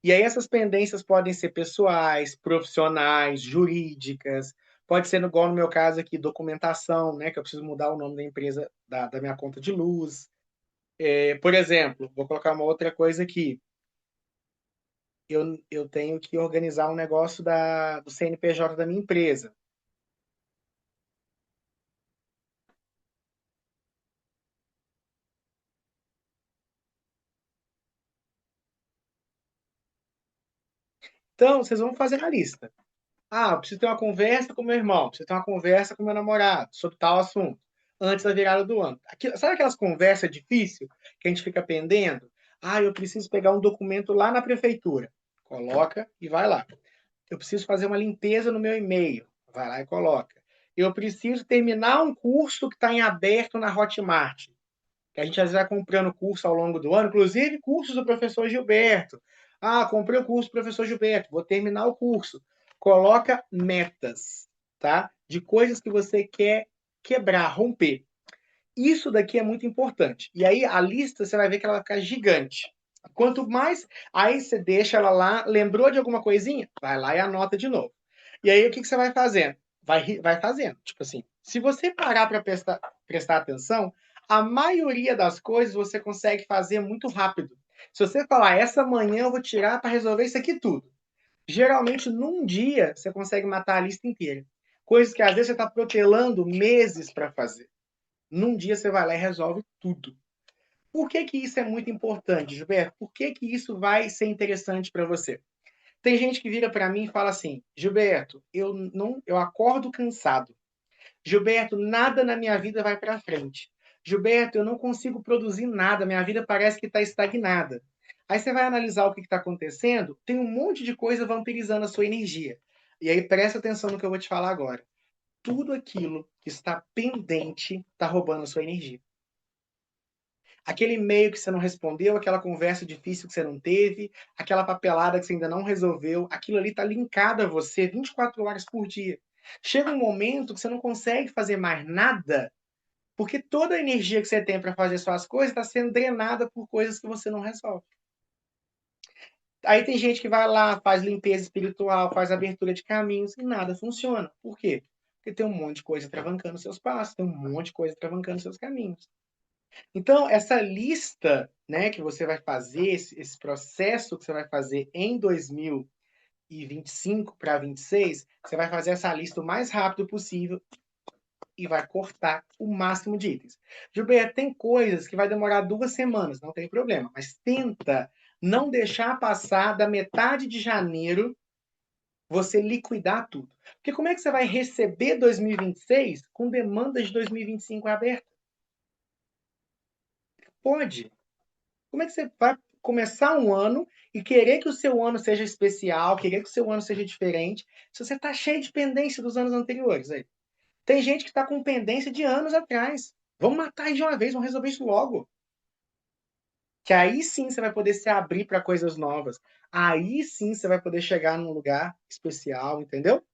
E aí essas pendências podem ser pessoais, profissionais, jurídicas, pode ser igual no meu caso aqui, documentação, né? Que eu preciso mudar o nome da empresa, da minha conta de luz. Por exemplo, vou colocar uma outra coisa aqui. Eu tenho que organizar um negócio do CNPJ da minha empresa. Então, vocês vão fazer a lista. Ah, eu preciso ter uma conversa com meu irmão, preciso ter uma conversa com meu namorado sobre tal assunto, antes da virada do ano. Sabe aquelas conversas difíceis que a gente fica pendendo? Ah, eu preciso pegar um documento lá na prefeitura. Coloca e vai lá. Eu preciso fazer uma limpeza no meu e-mail. Vai lá e coloca. Eu preciso terminar um curso que está em aberto na Hotmart. Que a gente às vezes vai comprando curso ao longo do ano, inclusive cursos do professor Gilberto. Ah, comprei o curso do professor Gilberto, vou terminar o curso. Coloca metas, tá? De coisas que você quer quebrar, romper. Isso daqui é muito importante. E aí a lista você vai ver que ela vai ficar gigante. Quanto mais, aí você deixa ela lá, lembrou de alguma coisinha? Vai lá e anota de novo. E aí o que você vai fazendo? Vai fazendo. Tipo assim, se você parar para prestar atenção, a maioria das coisas você consegue fazer muito rápido. Se você falar, essa manhã eu vou tirar para resolver isso aqui tudo. Geralmente, num dia, você consegue matar a lista inteira. Coisas que às vezes você está protelando meses para fazer. Num dia você vai lá e resolve tudo. Por que que isso é muito importante, Gilberto? Por que que isso vai ser interessante para você? Tem gente que vira para mim e fala assim: Gilberto, eu acordo cansado. Gilberto, nada na minha vida vai para frente. Gilberto, eu não consigo produzir nada, minha vida parece que está estagnada. Aí você vai analisar o que está acontecendo, tem um monte de coisa vampirizando a sua energia. E aí presta atenção no que eu vou te falar agora. Tudo aquilo que está pendente está roubando a sua energia. Aquele e-mail que você não respondeu, aquela conversa difícil que você não teve, aquela papelada que você ainda não resolveu, aquilo ali está linkado a você 24 horas por dia. Chega um momento que você não consegue fazer mais nada, porque toda a energia que você tem para fazer suas coisas está sendo drenada por coisas que você não resolve. Aí tem gente que vai lá, faz limpeza espiritual, faz abertura de caminhos e nada funciona. Por quê? Porque tem um monte de coisa travancando seus passos, tem um monte de coisa travancando seus caminhos. Então, essa lista, né, que você vai fazer, esse processo que você vai fazer em 2025 para 26, você vai fazer essa lista o mais rápido possível e vai cortar o máximo de itens. Gilberto, tem coisas que vai demorar 2 semanas, não tem problema, mas tenta não deixar passar da metade de janeiro você liquidar tudo. Porque como é que você vai receber 2026 com demandas de 2025 abertas? Pode. Como é que você vai começar um ano e querer que o seu ano seja especial, querer que o seu ano seja diferente, se você está cheio de pendência dos anos anteriores? Aí? Tem gente que está com pendência de anos atrás. Vamos matar de uma vez, vamos resolver isso logo. Que aí sim você vai poder se abrir para coisas novas. Aí sim você vai poder chegar num lugar especial, entendeu?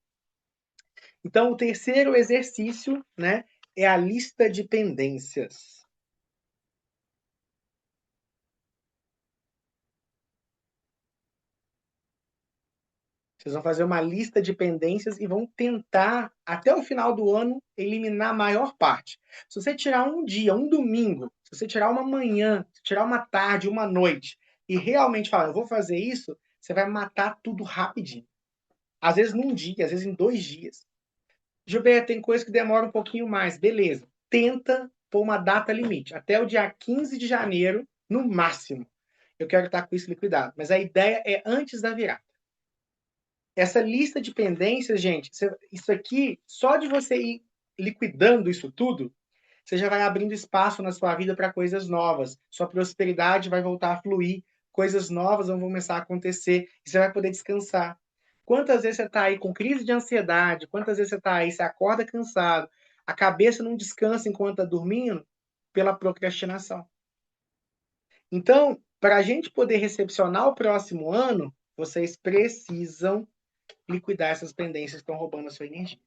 Então, o terceiro exercício, né, é a lista de pendências. Vocês vão fazer uma lista de pendências e vão tentar, até o final do ano, eliminar a maior parte. Se você tirar um dia, um domingo, se você tirar uma manhã, se tirar uma tarde, uma noite, e realmente falar, eu vou fazer isso, você vai matar tudo rapidinho. Às vezes num dia, às vezes em 2 dias. Gilberto, tem coisa que demora um pouquinho mais. Beleza. Tenta pôr uma data limite. Até o dia 15 de janeiro, no máximo. Eu quero estar com isso liquidado. Mas a ideia é antes da virada. Essa lista de pendências, gente, isso aqui, só de você ir liquidando isso tudo, você já vai abrindo espaço na sua vida para coisas novas. Sua prosperidade vai voltar a fluir, coisas novas vão começar a acontecer e você vai poder descansar. Quantas vezes você está aí com crise de ansiedade? Quantas vezes você está aí, você acorda cansado, a cabeça não descansa enquanto está dormindo? Pela procrastinação. Então, para a gente poder recepcionar o próximo ano, vocês precisam liquidar essas pendências que estão roubando a sua energia,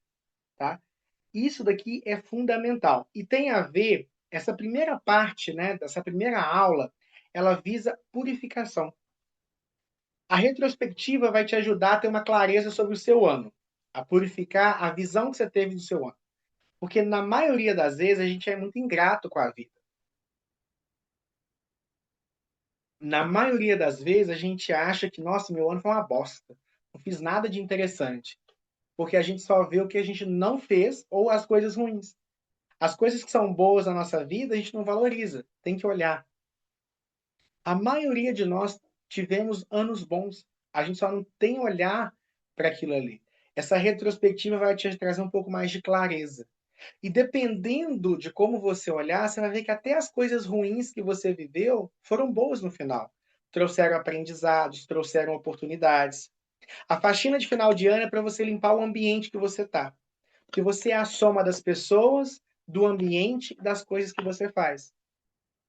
tá? Isso daqui é fundamental e tem a ver essa primeira parte, né, dessa primeira aula, ela visa purificação. A retrospectiva vai te ajudar a ter uma clareza sobre o seu ano, a purificar a visão que você teve do seu ano. Porque na maioria das vezes a gente é muito ingrato com a vida. Na maioria das vezes a gente acha que, nossa, meu ano foi uma bosta. Não fiz nada de interessante. Porque a gente só vê o que a gente não fez ou as coisas ruins. As coisas que são boas na nossa vida, a gente não valoriza. Tem que olhar. A maioria de nós tivemos anos bons. A gente só não tem olhar para aquilo ali. Essa retrospectiva vai te trazer um pouco mais de clareza. E dependendo de como você olhar, você vai ver que até as coisas ruins que você viveu foram boas no final. Trouxeram aprendizados, trouxeram oportunidades. A faxina de final de ano é para você limpar o ambiente que você está. Porque você é a soma das pessoas, do ambiente e das coisas que você faz.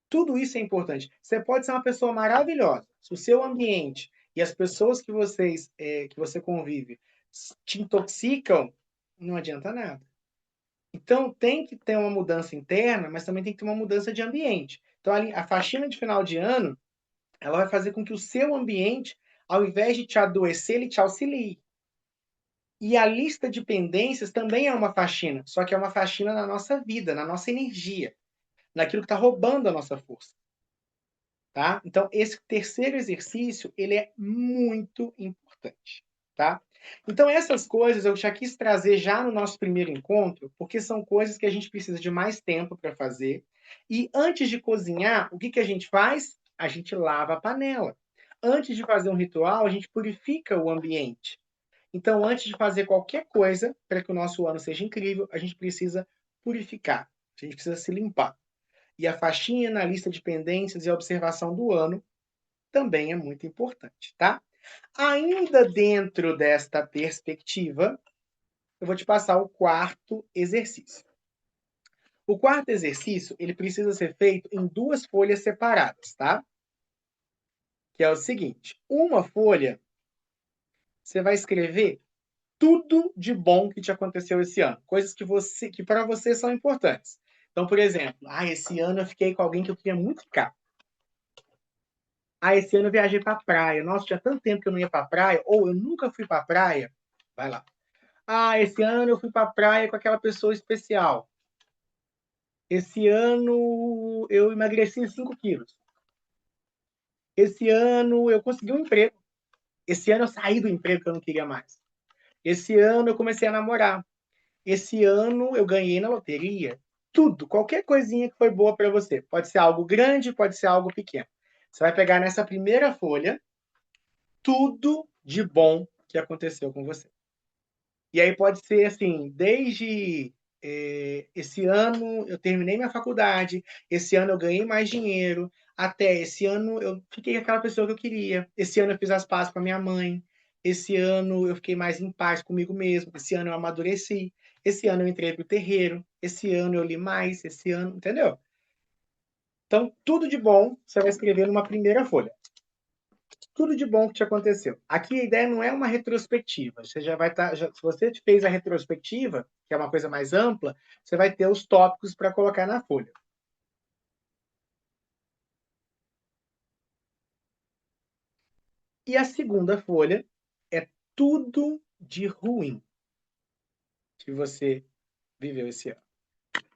Tudo isso é importante. Você pode ser uma pessoa maravilhosa. Se o seu ambiente e as pessoas que você convive te intoxicam, não adianta nada. Então tem que ter uma mudança interna, mas também tem que ter uma mudança de ambiente. Então a faxina de final de ano, ela vai fazer com que o seu ambiente, ao invés de te adoecer, ele te auxilie. E a lista de pendências também é uma faxina, só que é uma faxina na nossa vida, na nossa energia, naquilo que está roubando a nossa força. Tá? Então, esse terceiro exercício, ele é muito importante, tá? Então, essas coisas eu já quis trazer já no nosso primeiro encontro, porque são coisas que a gente precisa de mais tempo para fazer. E antes de cozinhar, o que que a gente faz? A gente lava a panela. Antes de fazer um ritual, a gente purifica o ambiente. Então, antes de fazer qualquer coisa, para que o nosso ano seja incrível, a gente precisa purificar. A gente precisa se limpar. E a faxina, a lista de pendências e a observação do ano também é muito importante, tá? Ainda dentro desta perspectiva, eu vou te passar o quarto exercício. O quarto exercício, ele precisa ser feito em duas folhas separadas, tá? Que é o seguinte, uma folha, você vai escrever tudo de bom que te aconteceu esse ano, coisas que para você são importantes. Então, por exemplo, esse ano eu fiquei com alguém que eu queria muito ficar. Esse ano eu viajei para a praia. Nossa, tinha tanto tempo que eu não ia para a praia, ou eu nunca fui para a praia. Vai lá. Esse ano eu fui para a praia com aquela pessoa especial. Esse ano eu emagreci 5 quilos. Esse ano eu consegui um emprego. Esse ano eu saí do emprego que eu não queria mais. Esse ano eu comecei a namorar. Esse ano eu ganhei na loteria. Tudo, qualquer coisinha que foi boa para você. Pode ser algo grande, pode ser algo pequeno. Você vai pegar nessa primeira folha tudo de bom que aconteceu com você. E aí pode ser assim, desde esse ano eu terminei minha faculdade, esse ano eu ganhei mais dinheiro, até esse ano eu fiquei com aquela pessoa que eu queria, esse ano eu fiz as pazes com a minha mãe, esse ano eu fiquei mais em paz comigo mesmo, esse ano eu amadureci, esse ano eu entrei pro terreiro, esse ano eu li mais, esse ano, entendeu? Então, tudo de bom você vai escrever numa primeira folha. Tudo de bom que te aconteceu. Aqui a ideia não é uma retrospectiva. Você já vai estar. Se você fez a retrospectiva, que é uma coisa mais ampla, você vai ter os tópicos para colocar na folha. E a segunda folha é tudo de ruim que você viveu esse ano.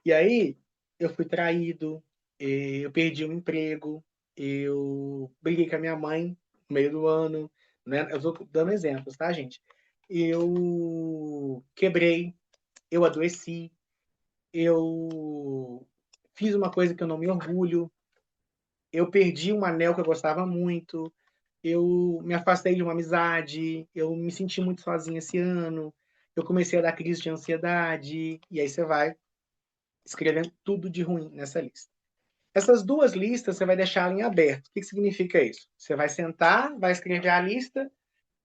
E aí, eu fui traído, eu perdi o emprego, eu briguei com a minha mãe no meio do ano, né? Eu estou dando exemplos, tá, gente? Eu quebrei, eu adoeci, eu fiz uma coisa que eu não me orgulho, eu perdi um anel que eu gostava muito, eu me afastei de uma amizade, eu me senti muito sozinho esse ano, eu comecei a dar crise de ansiedade, e aí você vai escrevendo tudo de ruim nessa lista. Essas duas listas você vai deixar em aberto. O que significa isso? Você vai sentar, vai escrever a lista,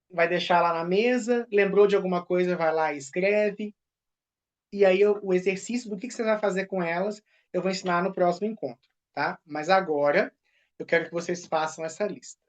vai deixar lá na mesa, lembrou de alguma coisa, vai lá e escreve, e aí o exercício do que você vai fazer com elas, eu vou ensinar no próximo encontro, tá? Mas agora eu quero que vocês façam essa lista,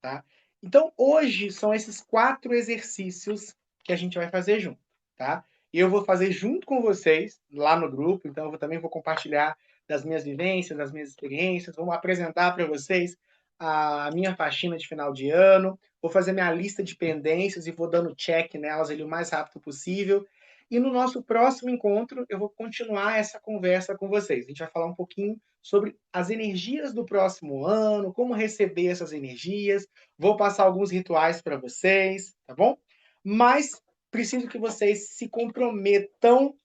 tá? Então hoje são esses 4 exercícios que a gente vai fazer junto, tá? E eu vou fazer junto com vocês lá no grupo, então eu também vou compartilhar das minhas vivências, das minhas experiências, vou apresentar para vocês a minha faxina de final de ano, vou fazer minha lista de pendências e vou dando check nelas ali o mais rápido possível. E no nosso próximo encontro, eu vou continuar essa conversa com vocês. A gente vai falar um pouquinho sobre as energias do próximo ano, como receber essas energias. Vou passar alguns rituais para vocês, tá bom? Mas preciso que vocês se comprometam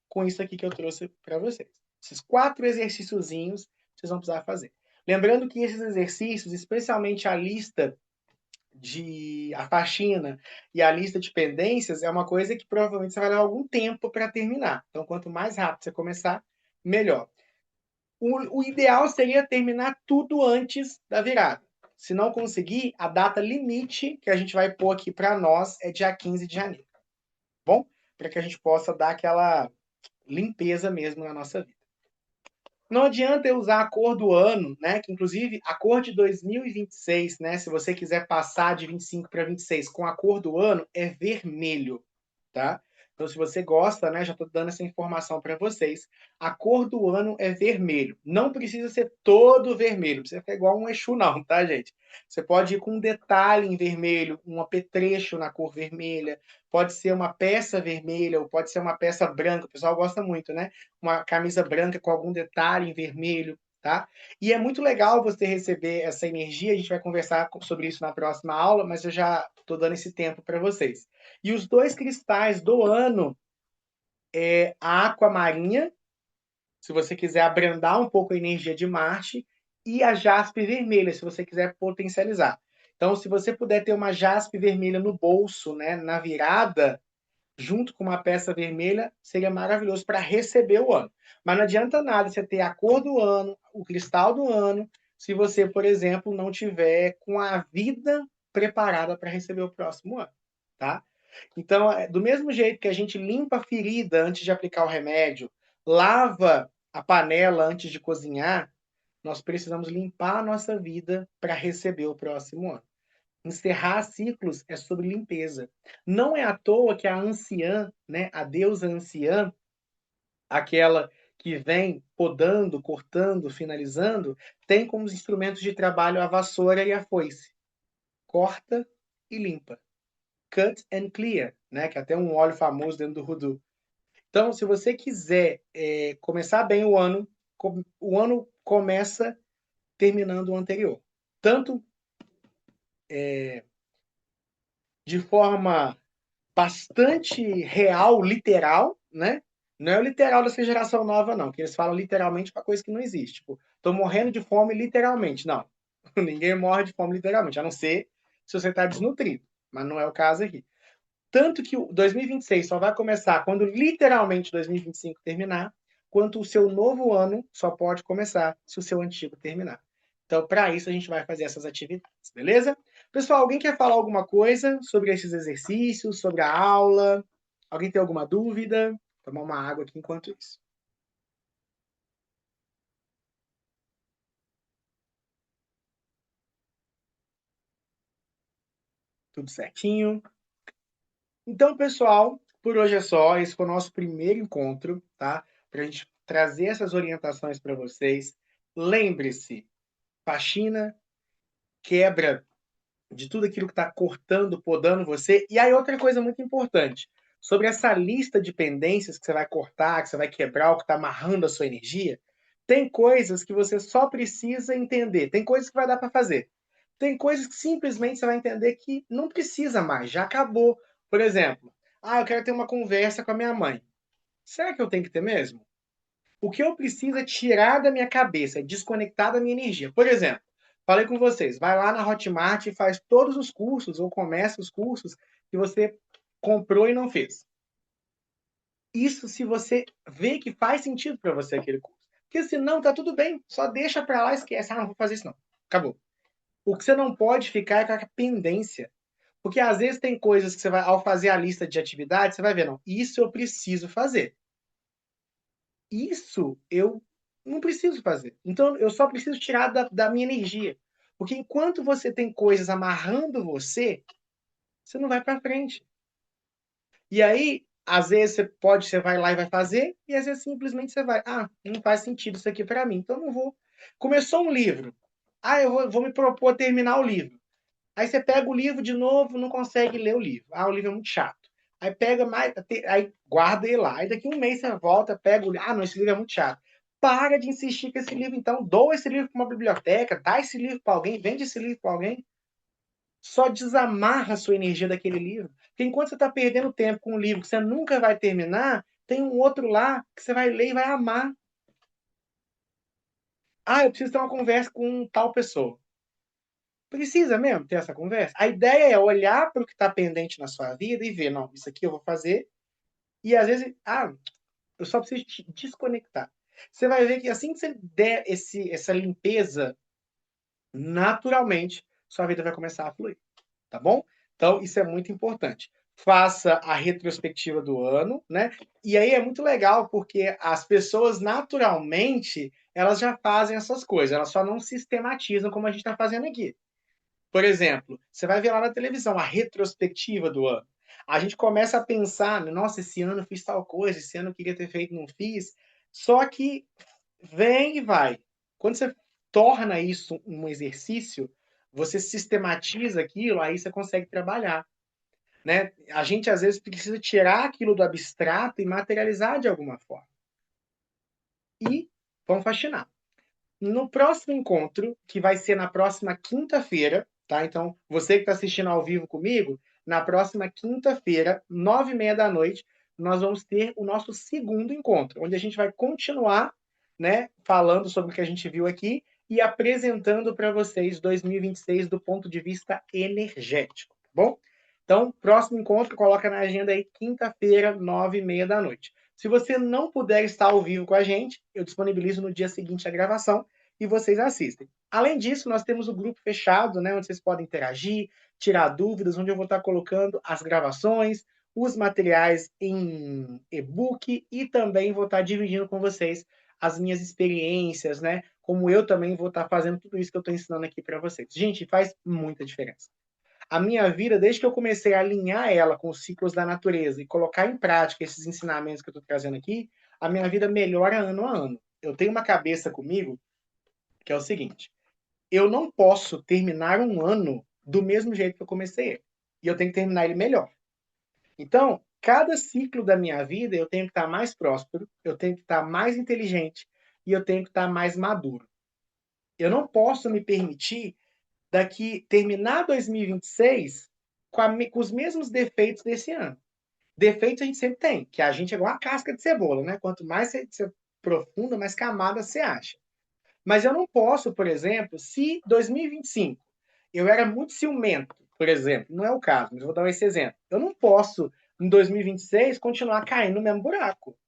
com isso aqui que eu trouxe para vocês. Esses 4 exercíciozinhos vocês vão precisar fazer. Lembrando que esses exercícios, especialmente a lista de a faxina e a lista de pendências é uma coisa que provavelmente você vai levar algum tempo para terminar. Então, quanto mais rápido você começar, melhor. O ideal seria terminar tudo antes da virada. Se não conseguir, a data limite que a gente vai pôr aqui para nós é dia 15 de janeiro. Bom? Para que a gente possa dar aquela limpeza mesmo na nossa vida. Não adianta eu usar a cor do ano, né? Que inclusive a cor de 2026, né? Se você quiser passar de 25 para 26 com a cor do ano, é vermelho, tá? Então, se você gosta, né? Já estou dando essa informação para vocês. A cor do ano é vermelho. Não precisa ser todo vermelho, não precisa ficar igual um Exu, não, tá, gente? Você pode ir com um detalhe em vermelho, um apetrecho na cor vermelha, pode ser uma peça vermelha, ou pode ser uma peça branca. O pessoal gosta muito, né? Uma camisa branca com algum detalhe em vermelho, tá? E é muito legal você receber essa energia, a gente vai conversar sobre isso na próxima aula, mas eu já estou dando esse tempo para vocês. E os 2 cristais do ano é a aquamarinha, se você quiser abrandar um pouco a energia de Marte, e a jaspe vermelha, se você quiser potencializar. Então, se você puder ter uma jaspe vermelha no bolso, né, na virada, junto com uma peça vermelha, seria maravilhoso para receber o ano. Mas não adianta nada você ter a cor do ano, o cristal do ano, se você, por exemplo, não tiver com a vida preparada para receber o próximo ano, tá? Então, do mesmo jeito que a gente limpa a ferida antes de aplicar o remédio, lava a panela antes de cozinhar, nós precisamos limpar a nossa vida para receber o próximo ano. Encerrar ciclos é sobre limpeza. Não é à toa que a anciã, né, a deusa anciã, aquela que vem podando, cortando, finalizando, tem como instrumentos de trabalho a vassoura e a foice. Corta e limpa. Cut and clear, né, que é até um óleo famoso dentro do Voodoo. Então, se você quiser começar bem o ano começa terminando o anterior. Tanto de forma bastante real, literal, né? Não é o literal dessa geração nova, não, que eles falam literalmente para coisa que não existe. Tipo, tô morrendo de fome literalmente. Não, ninguém morre de fome literalmente, a não ser se você está desnutrido, mas não é o caso aqui. Tanto que o 2026 só vai começar quando literalmente 2025 terminar, quanto o seu novo ano só pode começar se o seu antigo terminar. Então, para isso, a gente vai fazer essas atividades, beleza? Pessoal, alguém quer falar alguma coisa sobre esses exercícios, sobre a aula? Alguém tem alguma dúvida? Vou tomar uma água aqui enquanto isso. Tudo certinho? Então, pessoal, por hoje é só. Esse foi o nosso primeiro encontro, tá? Para a gente trazer essas orientações para vocês. Lembre-se, faxina, quebra de tudo aquilo que está cortando, podando você. E aí, outra coisa muito importante, sobre essa lista de pendências que você vai cortar, que você vai quebrar, o que está amarrando a sua energia, tem coisas que você só precisa entender. Tem coisas que vai dar para fazer. Tem coisas que simplesmente você vai entender que não precisa mais, já acabou. Por exemplo, eu quero ter uma conversa com a minha mãe. Será que eu tenho que ter mesmo? O que eu preciso é tirar da minha cabeça, é desconectar da minha energia. Por exemplo, falei com vocês, vai lá na Hotmart e faz todos os cursos, ou começa os cursos que você comprou e não fez. Isso se você vê que faz sentido para você aquele curso. Porque senão tá tudo bem, só deixa para lá e esquece. Não vou fazer isso não. Acabou. O que você não pode ficar é com a pendência. Porque às vezes tem coisas que você vai, ao fazer a lista de atividades, você vai ver, não, isso eu preciso fazer. Isso eu não preciso fazer. Então, eu só preciso tirar da minha energia. Porque enquanto você tem coisas amarrando você, você não vai para frente. E aí, às vezes, você vai lá e vai fazer, e às vezes simplesmente você vai, não faz sentido isso aqui para mim, então não vou. Começou um livro. Eu vou me propor a terminar o livro. Aí você pega o livro de novo, não consegue ler o livro. O livro é muito chato. Aí pega mais, aí guarda ele lá. Aí daqui um mês você volta, pega o livro. Não, esse livro é muito chato. Para de insistir com esse livro, então. Doa esse livro para uma biblioteca, dá esse livro para alguém, vende esse livro para alguém. Só desamarra a sua energia daquele livro. Porque enquanto você está perdendo tempo com um livro que você nunca vai terminar, tem um outro lá que você vai ler e vai amar. Eu preciso ter uma conversa com tal pessoa. Precisa mesmo ter essa conversa? A ideia é olhar para o que está pendente na sua vida e ver, não, isso aqui eu vou fazer. E às vezes, eu só preciso te desconectar. Você vai ver que assim que você der essa limpeza, naturalmente, sua vida vai começar a fluir. Tá bom? Então, isso é muito importante. Faça a retrospectiva do ano, né? E aí é muito legal, porque as pessoas, naturalmente, elas já fazem essas coisas, elas só não sistematizam como a gente está fazendo aqui. Por exemplo, você vai ver lá na televisão a retrospectiva do ano. A gente começa a pensar, nossa, esse ano eu fiz tal coisa, esse ano eu queria ter feito, não fiz. Só que vem e vai. Quando você torna isso um exercício, você sistematiza aquilo, aí você consegue trabalhar. Né? A gente, às vezes, precisa tirar aquilo do abstrato e materializar de alguma forma. E vamos faxinar. No próximo encontro, que vai ser na próxima quinta-feira, tá? Então, você que está assistindo ao vivo comigo, na próxima quinta-feira, 9h30 da noite, nós vamos ter o nosso segundo encontro, onde a gente vai continuar né, falando sobre o que a gente viu aqui e apresentando para vocês 2026 do ponto de vista energético, tá bom? Então, próximo encontro, coloca na agenda aí, quinta-feira, 9h30 da noite. Se você não puder estar ao vivo com a gente, eu disponibilizo no dia seguinte a gravação e vocês assistem. Além disso, nós temos o grupo fechado, né, onde vocês podem interagir, tirar dúvidas, onde eu vou estar colocando as gravações, os materiais em e-book e também vou estar dividindo com vocês as minhas experiências, né? Como eu também vou estar fazendo tudo isso que eu estou ensinando aqui para vocês. Gente, faz muita diferença. A minha vida, desde que eu comecei a alinhar ela com os ciclos da natureza e colocar em prática esses ensinamentos que eu estou trazendo aqui, a minha vida melhora ano a ano. Eu tenho uma cabeça comigo que é o seguinte: eu não posso terminar um ano do mesmo jeito que eu comecei ele. E eu tenho que terminar ele melhor. Então, cada ciclo da minha vida eu tenho que estar mais próspero, eu tenho que estar mais inteligente e eu tenho que estar mais maduro. Eu não posso me permitir daqui terminar 2026 com os mesmos defeitos desse ano. Defeitos a gente sempre tem, que a gente é igual uma casca de cebola, né? Quanto mais você profunda, mais camadas você acha. Mas eu não posso, por exemplo, se 2025 eu era muito ciumento, por exemplo, não é o caso, mas eu vou dar esse exemplo. Eu não posso, em 2026, continuar caindo no mesmo buraco.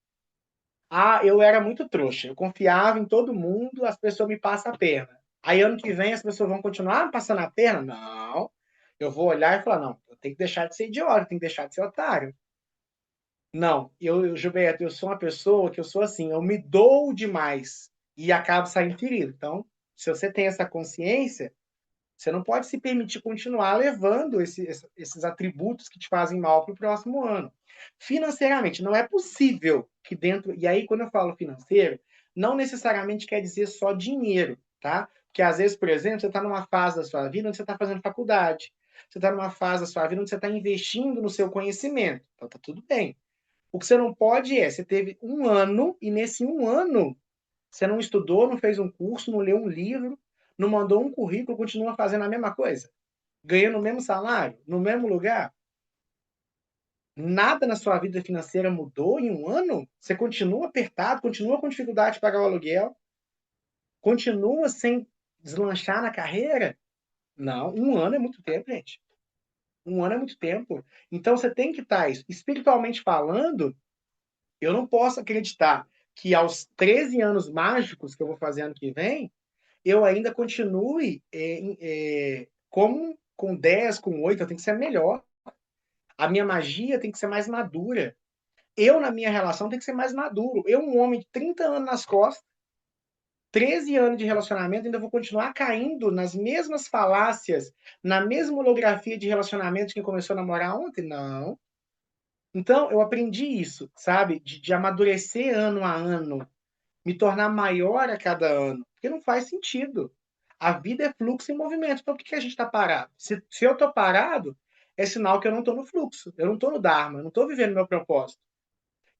Ah, eu era muito trouxa, eu confiava em todo mundo, as pessoas me passam a perna. Aí ano que vem as pessoas vão continuar me passando a perna? Não. Eu vou olhar e falar, não, eu tenho que deixar de ser idiota, eu tenho que deixar de ser otário. Não, Gilberto, eu sou uma pessoa que eu sou assim, eu me dou demais e acabo saindo ferido. Então, se você tem essa consciência, você não pode se permitir continuar levando esses atributos que te fazem mal para o próximo ano. Financeiramente, não é possível que dentro. E aí, quando eu falo financeiro, não necessariamente quer dizer só dinheiro, tá? Porque às vezes, por exemplo, você está numa fase da sua vida onde você está fazendo faculdade. Você está numa fase da sua vida onde você está investindo no seu conhecimento. Então, tá tudo bem. O que você não pode você teve um ano, e nesse um ano você não estudou, não fez um curso, não leu um livro, não mandou um currículo, continua fazendo a mesma coisa, ganhando o mesmo salário, no mesmo lugar. Nada na sua vida financeira mudou em um ano? Você continua apertado, continua com dificuldade de pagar o aluguel, continua sem deslanchar na carreira? Não, um ano é muito tempo, gente. Um ano é muito tempo. Então você tem que estar, espiritualmente falando, eu não posso acreditar que aos 13 anos mágicos que eu vou fazer ano que vem, eu ainda continue como com 10, com 8, eu tenho que ser melhor. A minha magia tem que ser mais madura. Eu, na minha relação, tenho que ser mais maduro. Eu, um homem de 30 anos nas costas, 13 anos de relacionamento, ainda vou continuar caindo nas mesmas falácias, na mesma holografia de relacionamento de quem começou a namorar ontem? Não. Então, eu aprendi isso, sabe? De amadurecer ano a ano, me tornar maior a cada ano, porque não faz sentido. A vida é fluxo em movimento. Então, por que a gente está parado? Se eu estou parado, é sinal que eu não estou no fluxo, eu não estou no Dharma, eu não estou vivendo meu propósito.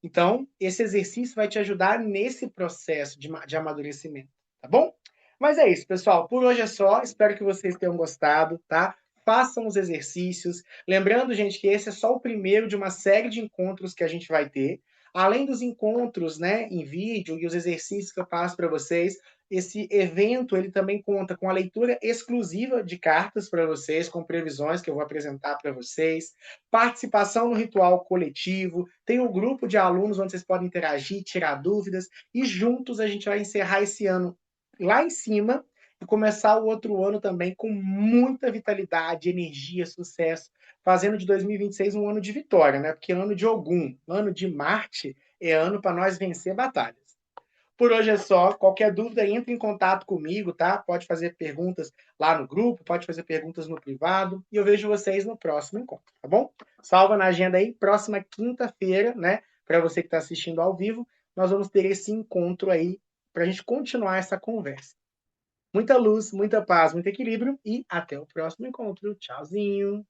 Então, esse exercício vai te ajudar nesse processo de amadurecimento, tá bom? Mas é isso, pessoal. Por hoje é só. Espero que vocês tenham gostado, tá? Façam os exercícios. Lembrando, gente, que esse é só o primeiro de uma série de encontros que a gente vai ter. Além dos encontros, né, em vídeo e os exercícios que eu passo para vocês, esse evento ele também conta com a leitura exclusiva de cartas para vocês, com previsões que eu vou apresentar para vocês, participação no ritual coletivo, tem um grupo de alunos onde vocês podem interagir, tirar dúvidas, e juntos a gente vai encerrar esse ano lá em cima e começar o outro ano também com muita vitalidade, energia, sucesso, fazendo de 2026 um ano de vitória, né? Porque ano de Ogum, ano de Marte, é ano para nós vencer batalhas. Por hoje é só. Qualquer dúvida, entre em contato comigo, tá? Pode fazer perguntas lá no grupo, pode fazer perguntas no privado. E eu vejo vocês no próximo encontro, tá bom? Salva na agenda aí, próxima quinta-feira, né? Para você que está assistindo ao vivo, nós vamos ter esse encontro aí para a gente continuar essa conversa. Muita luz, muita paz, muito equilíbrio e até o próximo encontro. Tchauzinho!